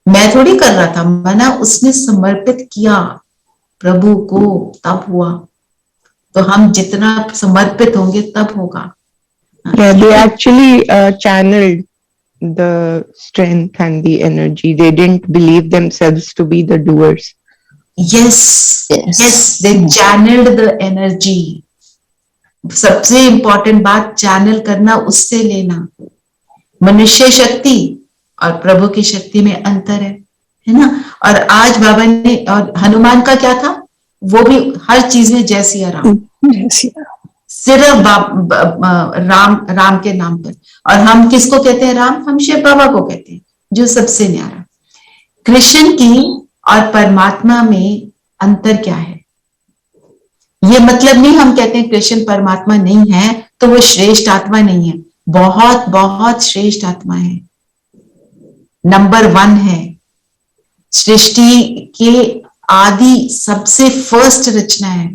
मैं थोड़ी कर रहा था, मना उसने समर्पित किया प्रभु को, तब हुआ। तो हम जितना समर्पित होंगे तब होगा। Yeah, they actually channeled the strength and the energy. They didn't believe themselves to be the doers. Yes, Yes. yes, they channeled the energy. सबसे इंपॉर्टेंट बात, चैनल करना, उससे लेना। मनुष्य शक्ति और प्रभु की शक्ति में अंतर है ना। और आज बाबा ने, और हनुमान का क्या था, वो भी हर चीज में जय सिया राम, सिर्फ राम के नाम पर। और हम किसको कहते हैं राम? हम शिव बाबा को कहते हैं, जो सबसे न्यारा। कृष्ण की और परमात्मा में अंतर क्या है? ये मतलब नहीं हम कहते हैं कृष्ण परमात्मा नहीं है तो वो श्रेष्ठ आत्मा नहीं है, बहुत बहुत श्रेष्ठ आत्मा है, नंबर 1 है, सृष्टि के आदि सबसे फर्स्ट रचना है।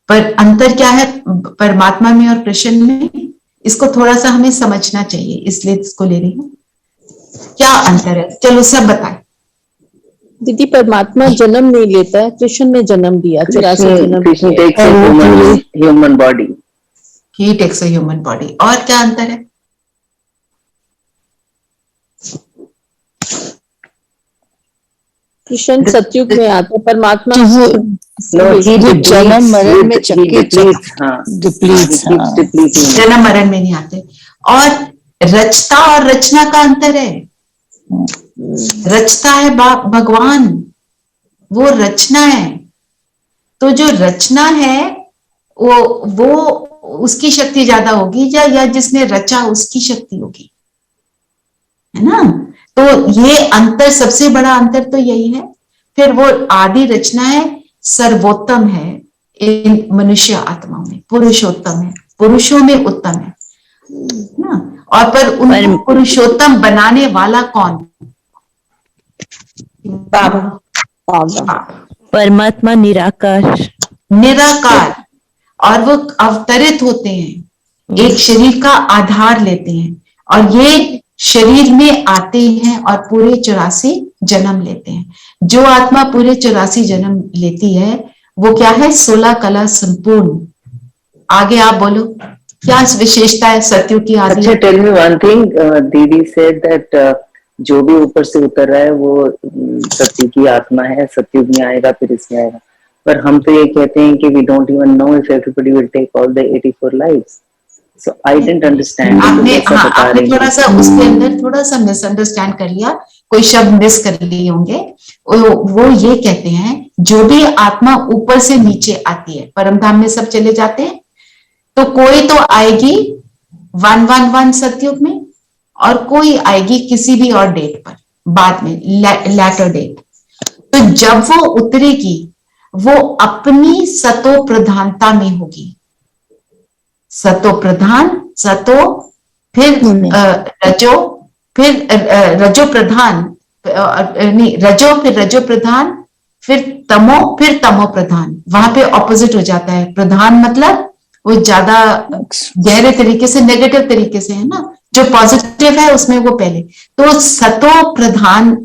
पर अंतर क्या है परमात्मा में और कृष्ण में? इसको थोड़ा सा हमें समझना चाहिए, इसलिए इसको ले रही हूं। क्या अंतर है, चलो सब बताएं। दीदी परमात्मा जन्म नहीं लेता है, कृष्ण ने जन्म दिया, 84 जन्म। Krishna takes a human body. He takes a human body. और क्या अंतर है? कृष्ण सतयुग में आता है, परमात्मा जन्म मरण में जन्म मरण में नहीं आते। और रचता और रचना का अंतर है। रचता है भगवान, वो रचना है। तो जो रचना है वो उसकी शक्ति ज्यादा होगी या जिसने रचा उसकी शक्ति होगी, है ना। तो ये अंतर, सबसे बड़ा अंतर तो यही है। फिर वो आदि रचना है, सर्वोत्तम है इन मनुष्य आत्माओं में, पुरुषोत्तम है, पुरुषों में उत्तम है ना। और पर उनको पुरुषोत्तम बनाने वाला कौन? बाबा। परमात्मा निराकार, निराकार। और वो अवतरित होते हैं, एक शरीर का आधार लेते हैं और ये शरीर में आते हैं और पूरे 84 जन्म लेते हैं। जो आत्मा पूरे 84 जन्म लेती है वो क्या है? 16 कला संपूर्ण। आगे आप बोलो क्या विशेषता है सतयुग की आदि? अच्छा, टेल मी वन थिंग, दीदी सेड दैट जो भी ऊपर से उतर रहा है वो सत्य की आत्मा है, सतयुग में आएगा फिर इसमें आएगा। पर हम तो ये कहते हैं कि we don't even know if everybody will take all the 84 lives. So I didn't understand. आपने थोड़ा सा उसके अंदर थोड़ा सा मिसअंडरस्टैंड कर लिया, कोई शब्द मिस कर लिए होंगे। वो ये कहते हैं जो भी आत्मा ऊपर से नीचे आती है, परमधाम में सब चले जाते हैं, तो कोई तो आएगी 111 सतयुग में और कोई आएगी किसी भी और डेट पर बाद में, लैटर डेट। तो जब वो उतरेगी वो अपनी सतो प्रधानता में होगी। सतो प्रधान, सतो, फिर रजो, फिर रजो प्रधान, नहीं रजो, फिर रजो प्रधान, फिर तमो प्रधान। वहां पे ऑपोजिट हो जाता है। प्रधान मतलब वो ज्यादा गहरे तरीके से, नेगेटिव तरीके से है ना, जो पॉजिटिव है उसमें वो पहले। तो सतो प्रधान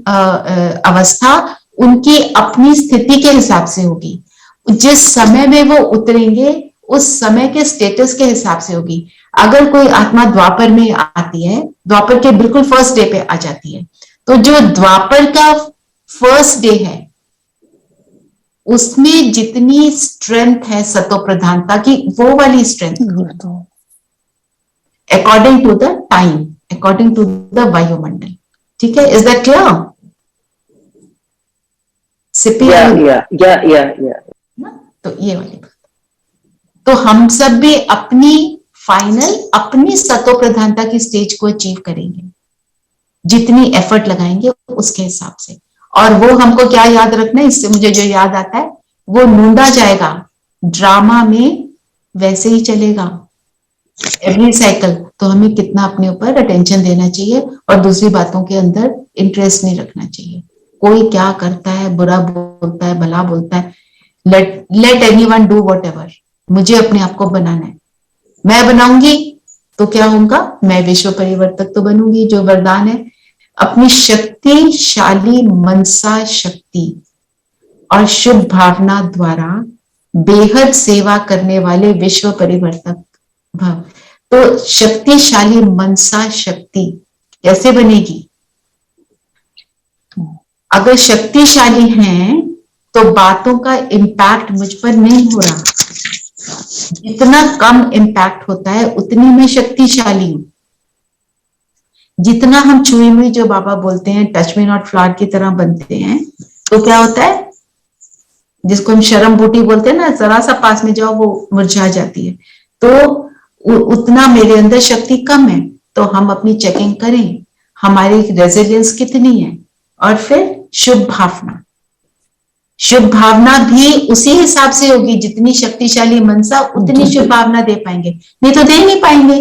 अवस्था उनकी अपनी स्थिति के हिसाब से होगी। जिस समय में वो उतरेंगे उस समय के स्टेटस के हिसाब से होगी। अगर कोई आत्मा द्वापर में आती है, द्वापर के बिल्कुल फर्स्ट डे पे आ जाती है, तो जो द्वापर का फर्स्ट डे है उसमें जितनी स्ट्रेंथ है सतो प्रधानता की, वो वाली strength according to the time, according to the वायुमंडल। ठीक है, इज दैट क्लियर? तो ये वाली बात। तो हम सब भी अपनी फाइनल अपनी सतो प्रधानता की स्टेज को अचीव करेंगे, जितनी एफर्ट लगाएंगे उसके हिसाब से। और वो हमको क्या याद रखना है, इससे मुझे जो याद आता है, वो ढूंढा जाएगा ड्रामा में वैसे ही चलेगा एवरी साइकिल। तो हमें कितना अपने ऊपर अटेंशन देना चाहिए और दूसरी बातों के अंदर इंटरेस्ट नहीं रखना चाहिए। कोई क्या करता है, बुरा बोलता है, भला बोलता है, लेट एनीवन डू व्हाटएवर, मुझे अपने आप को बनाना है। मैं बनाऊंगी तो क्या होगा, मैं विश्व परिवर्तक तो बनूंगी। जो वरदान है, अपनी शक्तिशाली मनसा शक्ति और शुभ भावना द्वारा बेहद सेवा करने वाले विश्व परिवर्तक भाव। तो शक्तिशाली मनसा शक्ति कैसे बनेगी? अगर शक्तिशाली हैं तो बातों का इम्पैक्ट मुझ पर नहीं हो रहा। जितना कम इम्पैक्ट होता है उतनी मैं शक्तिशाली हूं। जितना हम छुई मुई, जो बाबा बोलते हैं, टच मी नॉट फ्लावर की तरह बनते हैं, तो क्या होता है, जिसको हम शर्म बूटी बोलते हैं ना, जरा सा पास में जाओ वो मुरझा जाती है। तो उतना मेरे अंदर शक्ति कम है। तो हम अपनी चेकिंग करें, हमारी रेजिलियंस कितनी है। और फिर शुभ भावना, शुभ भावना भी उसी हिसाब से होगी, जितनी शक्तिशाली मनसा उतनी शुभ भावना दे पाएंगे, नहीं तो दे नहीं पाएंगे।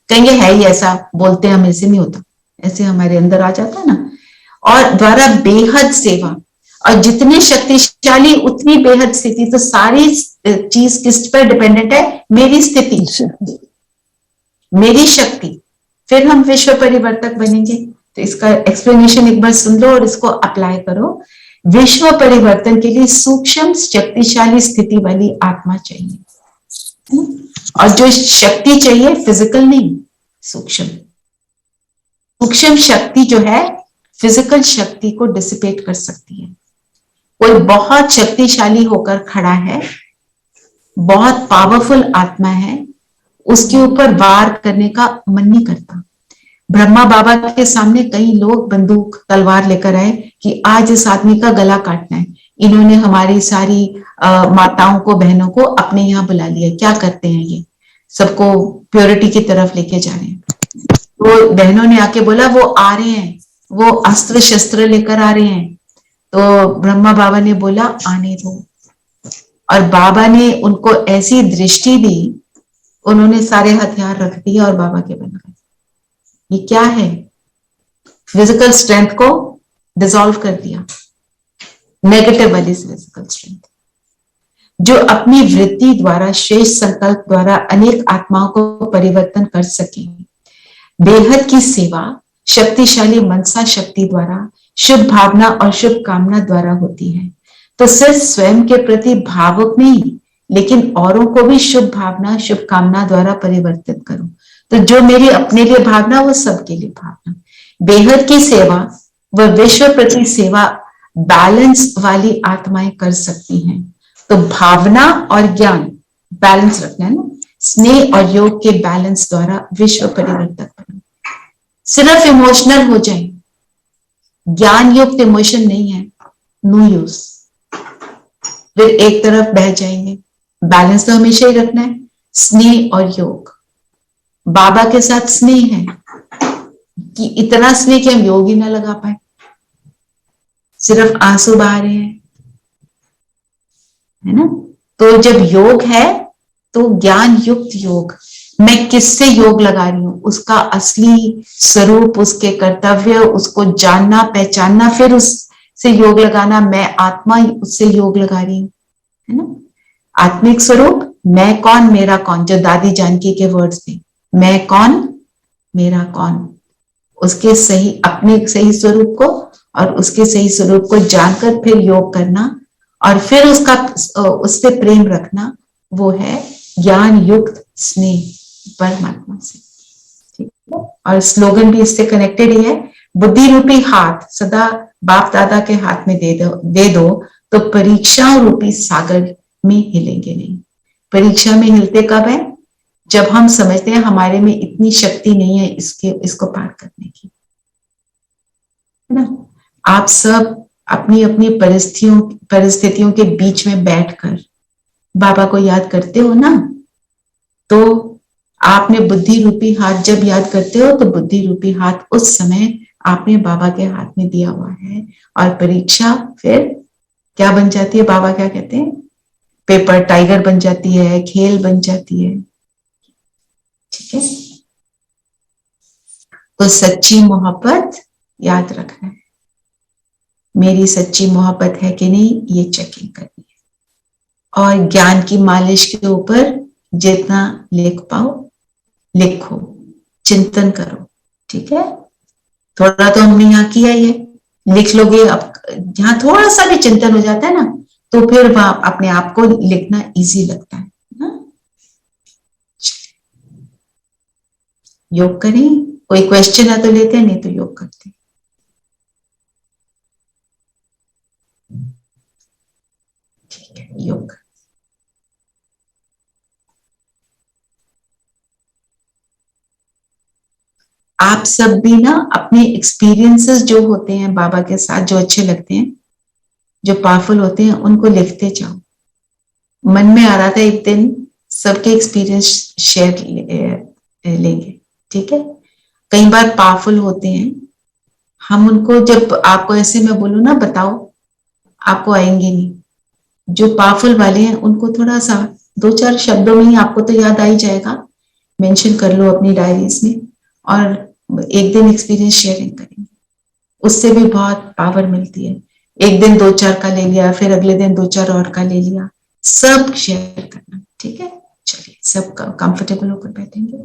कहेंगे है ही ऐसा, बोलते हैं, हम ऐसे नहीं होता, ऐसे हमारे अंदर आ जाता है ना। और द्वारा बेहद सेवा, और जितने शक्तिशाली उतनी बेहद स्थिति। तो सारी चीज किस पर डिपेंडेंट है? मेरी स्थिति, मेरी शक्ति। फिर हम विश्व परिवर्तक बनेंगे। तो इसका एक्सप्लेनेशन एक बार सुन लो और इसको अप्लाई करो। विश्व परिवर्तन के लिए सूक्ष्म शक्तिशाली स्थिति वाली आत्मा चाहिए, और जो शक्ति चाहिए फिजिकल नहीं, सूक्ष्म। सूक्ष्म शक्ति जो है फिजिकल शक्ति को डिसिपेट कर सकती है। कोई बहुत शक्तिशाली होकर खड़ा है, बहुत पावरफुल आत्मा है, उसके ऊपर वार करने का मन नहीं करता। ब्रह्मा बाबा के सामने कई लोग बंदूक तलवार लेकर आए कि आज इस आदमी का गला काटना है। इन्होंने हमारी सारी माताओं को, बहनों को अपने यहाँ बुला लिया। क्या करते हैं ये? सबको प्योरिटी की तरफ लेके जा रहे हैं। तो बहनों ने आके बोला वो आ रहे हैं, वो अस्त्र शस्त्र लेकर आ रहे हैं। तो ब्रह्मा बाबा ने बोला आने दो, और बाबा ने उनको ऐसी दृष्टि दी, उन्होंने सारे हथियार रख दिए और बाबा के बन गए। ये क्या है? फिजिकल स्ट्रेंथ को डिसॉल्व कर दिया, नेगेटिव वाली फिजिकल स्ट्रेंथ। जो अपनी वृत्ति द्वारा, श्रेष्ठ संकल्प द्वारा अनेक आत्माओं को परिवर्तन कर सके। बेहद की सेवा शक्तिशाली मनसा शक्ति द्वारा, शुभ भावना और शुभ कामना द्वारा होती है। तो सिर्फ स्वयं के प्रति भावुक नहीं, लेकिन औरों को भी शुभ भावना, शुभ कामना द्वारा परिवर्तित करो। तो जो मेरी अपने लिए भावना, वो सबके लिए भावना। बेहद की सेवा व विश्व प्रति सेवा बैलेंस वाली आत्माएं कर सकती हैं। तो भावना और ज्ञान बैलेंस रखना है ना। स्नेह और योग के बैलेंस द्वारा विश्व परिवर्तक बनो। सिर्फ इमोशनल हो जाए, ज्ञान युक्त इमोशन नहीं है, नो यूज, फिर एक तरफ बह जाएंगे। बैलेंस तो हमेशा ही रखना है। स्नेह और योग, बाबा के साथ स्नेह है कि इतना स्नेह कि हम योग ही ना लगा पाए, सिर्फ आंसू बहा रहे हैं, है ना। तो जब योग है तो ज्ञान युक्त योग, मैं किससे योग लगा रही हूं, उसका असली स्वरूप, उसके कर्तव्य, उसको जानना, पहचानना, फिर उससे योग लगाना। मैं आत्मा, उससे योग लगा रही हूं, है ना। आत्मिक स्वरूप, मैं कौन मेरा कौन, जो दादी जानकी के वर्ड्स थे, मैं कौन मेरा कौन, उसके सही, अपने सही स्वरूप को और उसके सही स्वरूप को जानकर फिर योग करना, और फिर उसका उससे प्रेम रखना, वो है ज्ञान युक्त स्नेह परमात्मा से। ठीक है। और स्लोगन भी इससे कनेक्टेड ही है, बुद्धि रूपी हाथ सदा बाप दादा के हाथ में दे दो तो परीक्षाओं रूपी सागर में हिलेंगे नहीं। परीक्षा में हिलते कब है? जब हम समझते हैं हमारे में इतनी शक्ति नहीं है इसको पार करने की, है ना। आप सब अपनी अपनी परिस्थितियों के बीच में बैठकर बाबा को याद करते हो ना, तो आपने बुद्धि रूपी हाथ जब याद करते हो तो बुद्धि रूपी हाथ उस समय आपने बाबा के हाथ में दिया हुआ है, और परीक्षा फिर क्या बन जाती है, बाबा क्या कहते हैं, पेपर टाइगर बन जाती है, खेल बन जाती है। ठीक है, तो सच्ची मोहब्बत याद रखना है, मेरी सच्ची मोहब्बत है कि नहीं, ये चेकिंग करनी है। और ज्ञान की मालिश के ऊपर जितना लिख पाओ लिखो, चिंतन करो। ठीक है, थोड़ा तो हमने यहाँ किया ही है, लिख लोगे। अब यहाँ थोड़ा सा भी चिंतन हो जाता है ना, तो फिर वहां अपने आप को लिखना इजी लगता है ना। योग करें, कोई क्वेश्चन है तो लेते हैं, नहीं तो योग करते हैं। ठीक है, योग। आप सब भी ना अपने एक्सपीरियंसेस जो होते हैं बाबा के साथ, जो अच्छे लगते हैं, जो पावरफुल होते हैं, उनको लिखते जाओ। मन में आ रहा था एक दिन सबके एक्सपीरियंस शेयर लेंगे। ठीक है, कई बार पावरफुल होते हैं, हम उनको, जब आपको ऐसे मैं बोलूं ना बताओ, आपको आएंगे नहीं। जो पावरफुल वाले हैं उनको थोड़ा सा 2-4 शब्दों में ही आपको तो याद आ ही जाएगा, मेंशन कर लो अपनी डायरीज में, और एक दिन एक्सपीरियंस शेयरिंग करेंगे, उससे भी बहुत पावर मिलती है। एक दिन 2-4 का ले लिया, फिर अगले दिन 2-4 और का ले लिया, सब शेयर करना। ठीक है, चलिए सब कंफर्टेबल होकर बैठेंगे,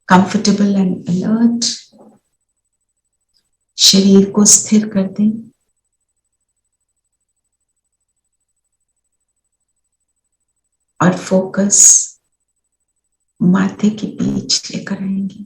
कंफर्टेबल एंड अलर्ट। शरीर को स्थिर कर दें, और फोकस माथे के बीच लेकर आएंगे।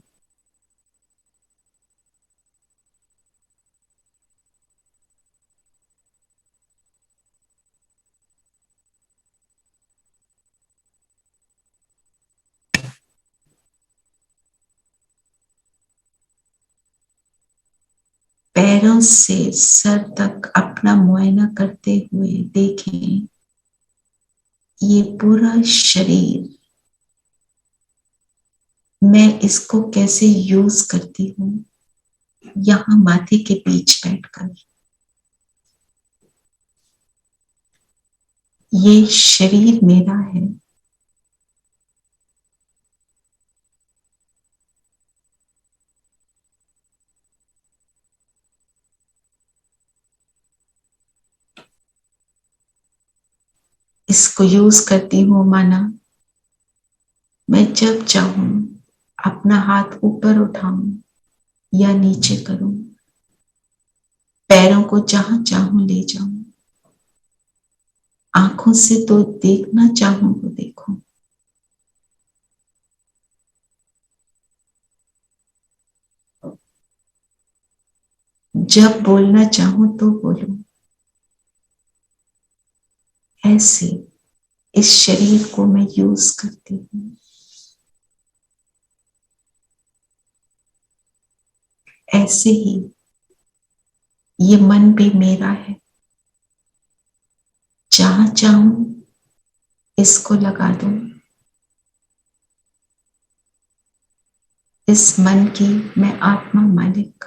पैरों से सर तक अपना मुआयना करते हुए देखें, ये पूरा शरीर मैं इसको कैसे यूज करती हूँ, यहां माथे के बीच बैठकर। ये शरीर मेरा है, इसको यूज करती हूँ माना मैं जब चाहूं अपना हाथ ऊपर उठाऊं या नीचे करूं, पैरों को जहां चाहूं ले जाऊं, आंखों से तो देखना चाहूं तो देखूं। जब बोलना चाहूं तो बोलूं। ऐसे इस शरीर को मैं यूज करती हूँ। ऐसे ही ये मन भी मेरा है, जहां चाहूं इसको लगा दूं। इस मन की मैं आत्मा मालिक।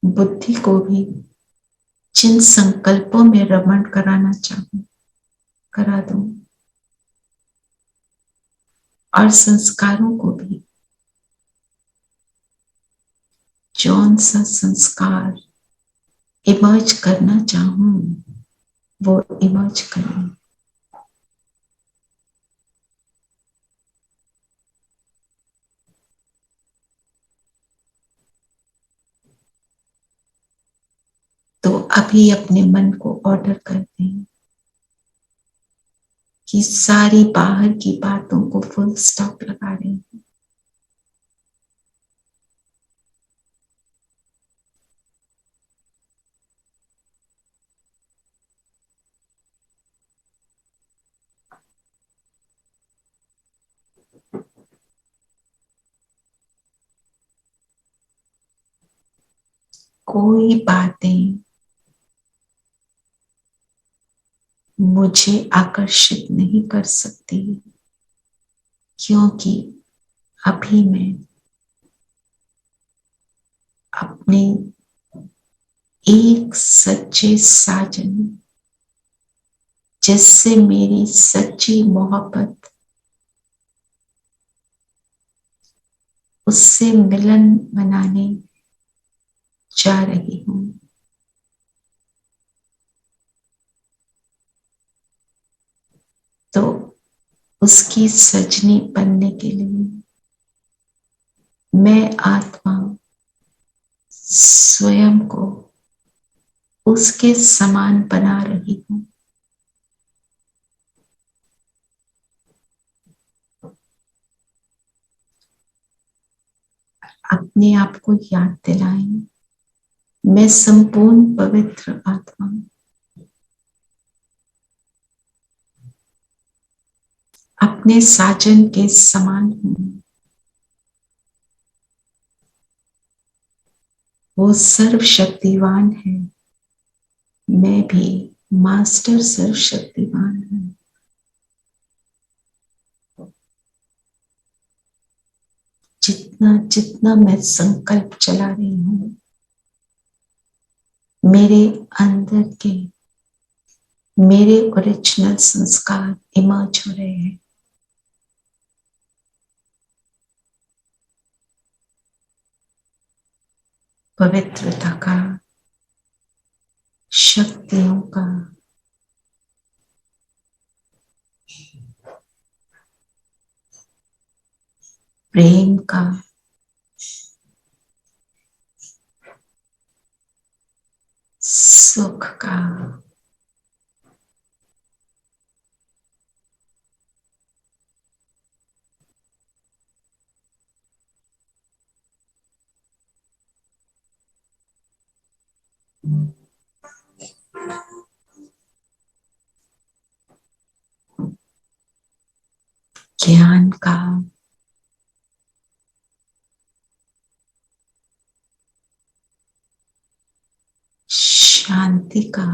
बुद्धि को भी जिन संकल्पों में रमण कराना चाहूं करा दूं, और संस्कारों को भी जौन सा संस्कार इमर्ज करना चाहूं वो इमर्ज करूं। तो अभी अपने मन को ऑर्डर कर दें कि सारी बाहर की बातों को फुल स्टॉप लगा दें। कोई बातें मुझे आकर्षित नहीं कर सकती, क्योंकि अभी मैं अपने एक सच्चे साजन, जिससे मेरी सच्ची मोहब्बत, उससे मिलन मनाने जा रही हूं। तो उसकी सजनी बनने के लिए मैं आत्मा स्वयं को उसके समान बना रही हूं। अपने आप को याद दिलाएं, मैं संपूर्ण पवित्र आत्मा अपने साजन के समान हूं। वो सर्वशक्तिवान है, मैं भी मास्टर सर्वशक्तिवान हूं। जितना जितना मैं संकल्प चला रही हूं, मेरे अंदर के मेरे ओरिजिनल संस्कार इमर्ज हो रहे हैं। पवित्रता का, शक्तियों का, प्रेम का, सुख का, ज्ञान का, शांति का,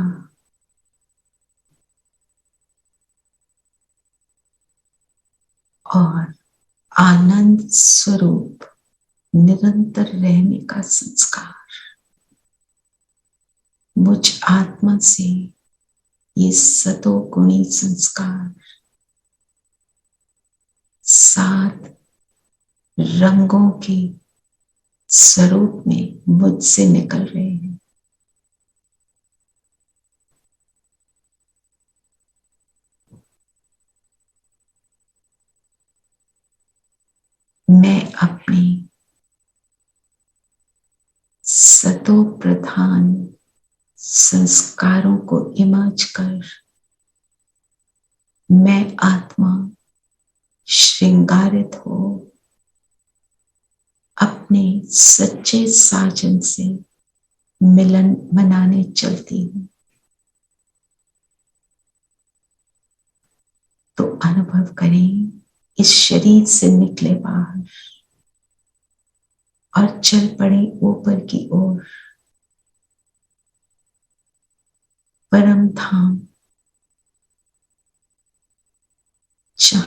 और आनंद स्वरूप निरंतर रहने का संस्कार मुझ आत्मा से, ये सतो गुणी संस्कार 7 रंगों के स्वरूप में मुझसे निकल रहे हैं। मैं अपने सतो प्रधान संस्कारों को इमर्ज कर, मैं आत्मा श्रृंगारित हो अपने सच्चे साजन से मिलन मनाने चलती हूँ। तो अनुभव करें, इस शरीर से निकले बाहर और चल पड़े ऊपर की ओर, परम धाम, जहाँ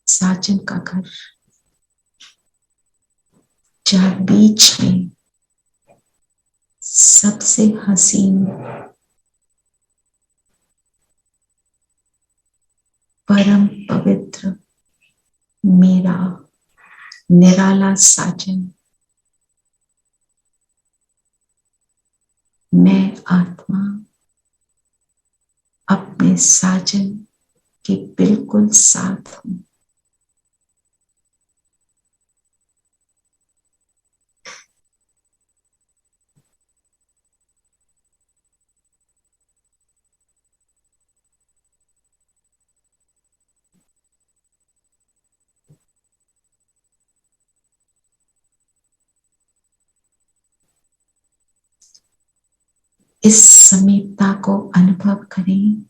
साजन का घर, जहाँ बीच में सबसे हसीन परम पवित्र मेरा निराला साजन, मैं आत्मा अपने साजन के बिल्कुल साथ हूं। इस समीपता को अनुभव करें।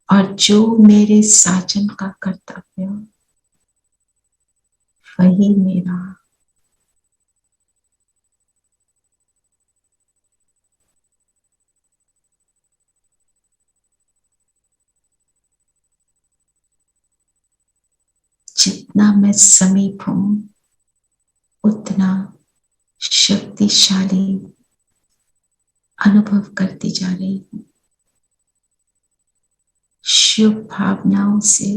और जो मेरे साजन का कर्तव्य वही मेरा जितना मैं समीप हूं उतना शक्तिशाली अनुभव करती जा रही हूं। शुभ भावनाओं से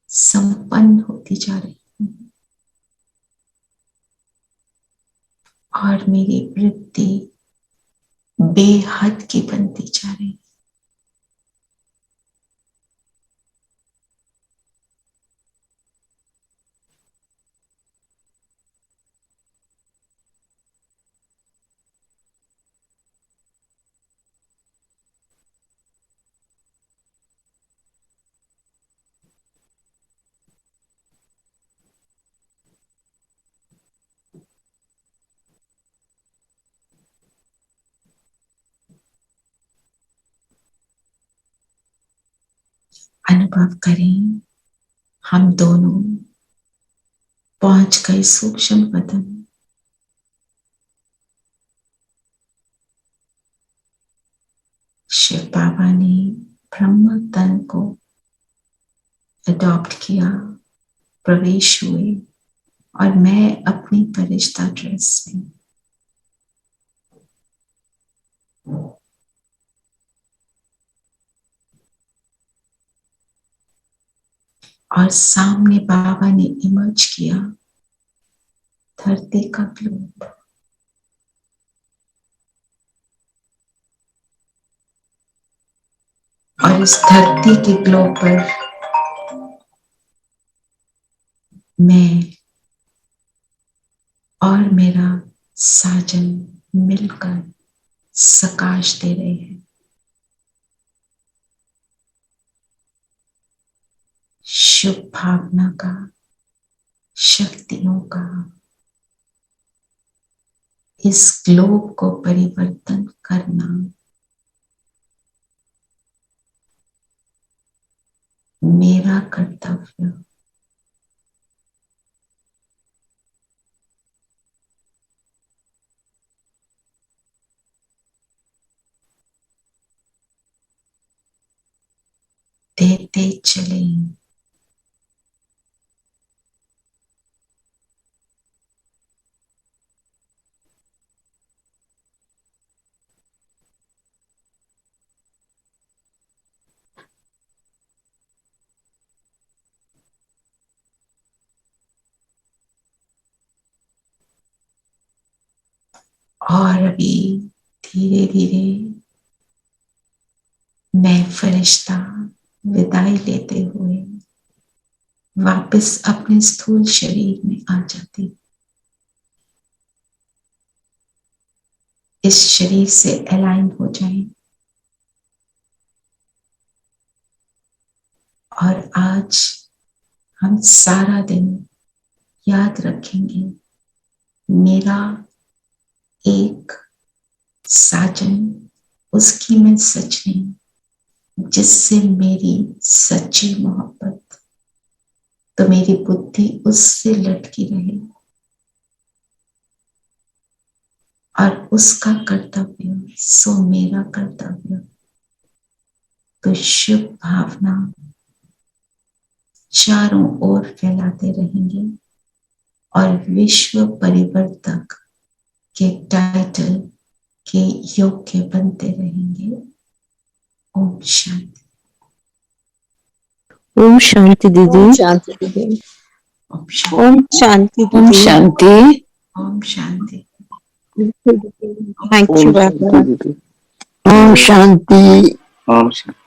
संपन्न होती जा रही हूं और मेरी वृत्ति बेहद की बनती जा रही है। अनुभव करें हम दोनों पहुंच गए सूक्ष्म वतन। शिव बाबा ने ब्रह्म तन को अडॉप्ट किया, प्रवेश हुए और मैं अपनी परिष्ठा ड्रेस में। और सामने बाबा ने इमर्ज किया धरती का ग्लोब। और इस धरती के ग्लोब पर मैं और मेरा साजन मिलकर सकाश दे रहे हैं। शुभ भावना का, शक्तियों का इस ग्लोब को परिवर्तन करना मेरा कर्तव्य। देते चले। और अभी धीरे धीरे मैं फरिश्ता विदाई लेते हुए वापस अपने स्थूल शरीर में आ जाती। इस शरीर से अलाइन हो जाएं और आज हम सारा दिन याद रखेंगे मेरा एक साजन, उसकी मैं सजनी, जिससे मेरी सच्ची मोहब्बत, तो मेरी बुद्धि उससे लटकी रहे और उसका कर्तव्य सो मेरा कर्तव्य। तो शुभ भावना चारों ओर फैलाते रहेंगे और विश्व परिवर्तक के टाइटल के योग्य बनते रहेंगे। ओम शांति। ओम शांति दीदी। ओम शांति दीदी। ओम शांति। ओम शांति ओम दीदी। शांति। ओम शांति। थैंक यू बाबा। ओम शांति। ओम शांति।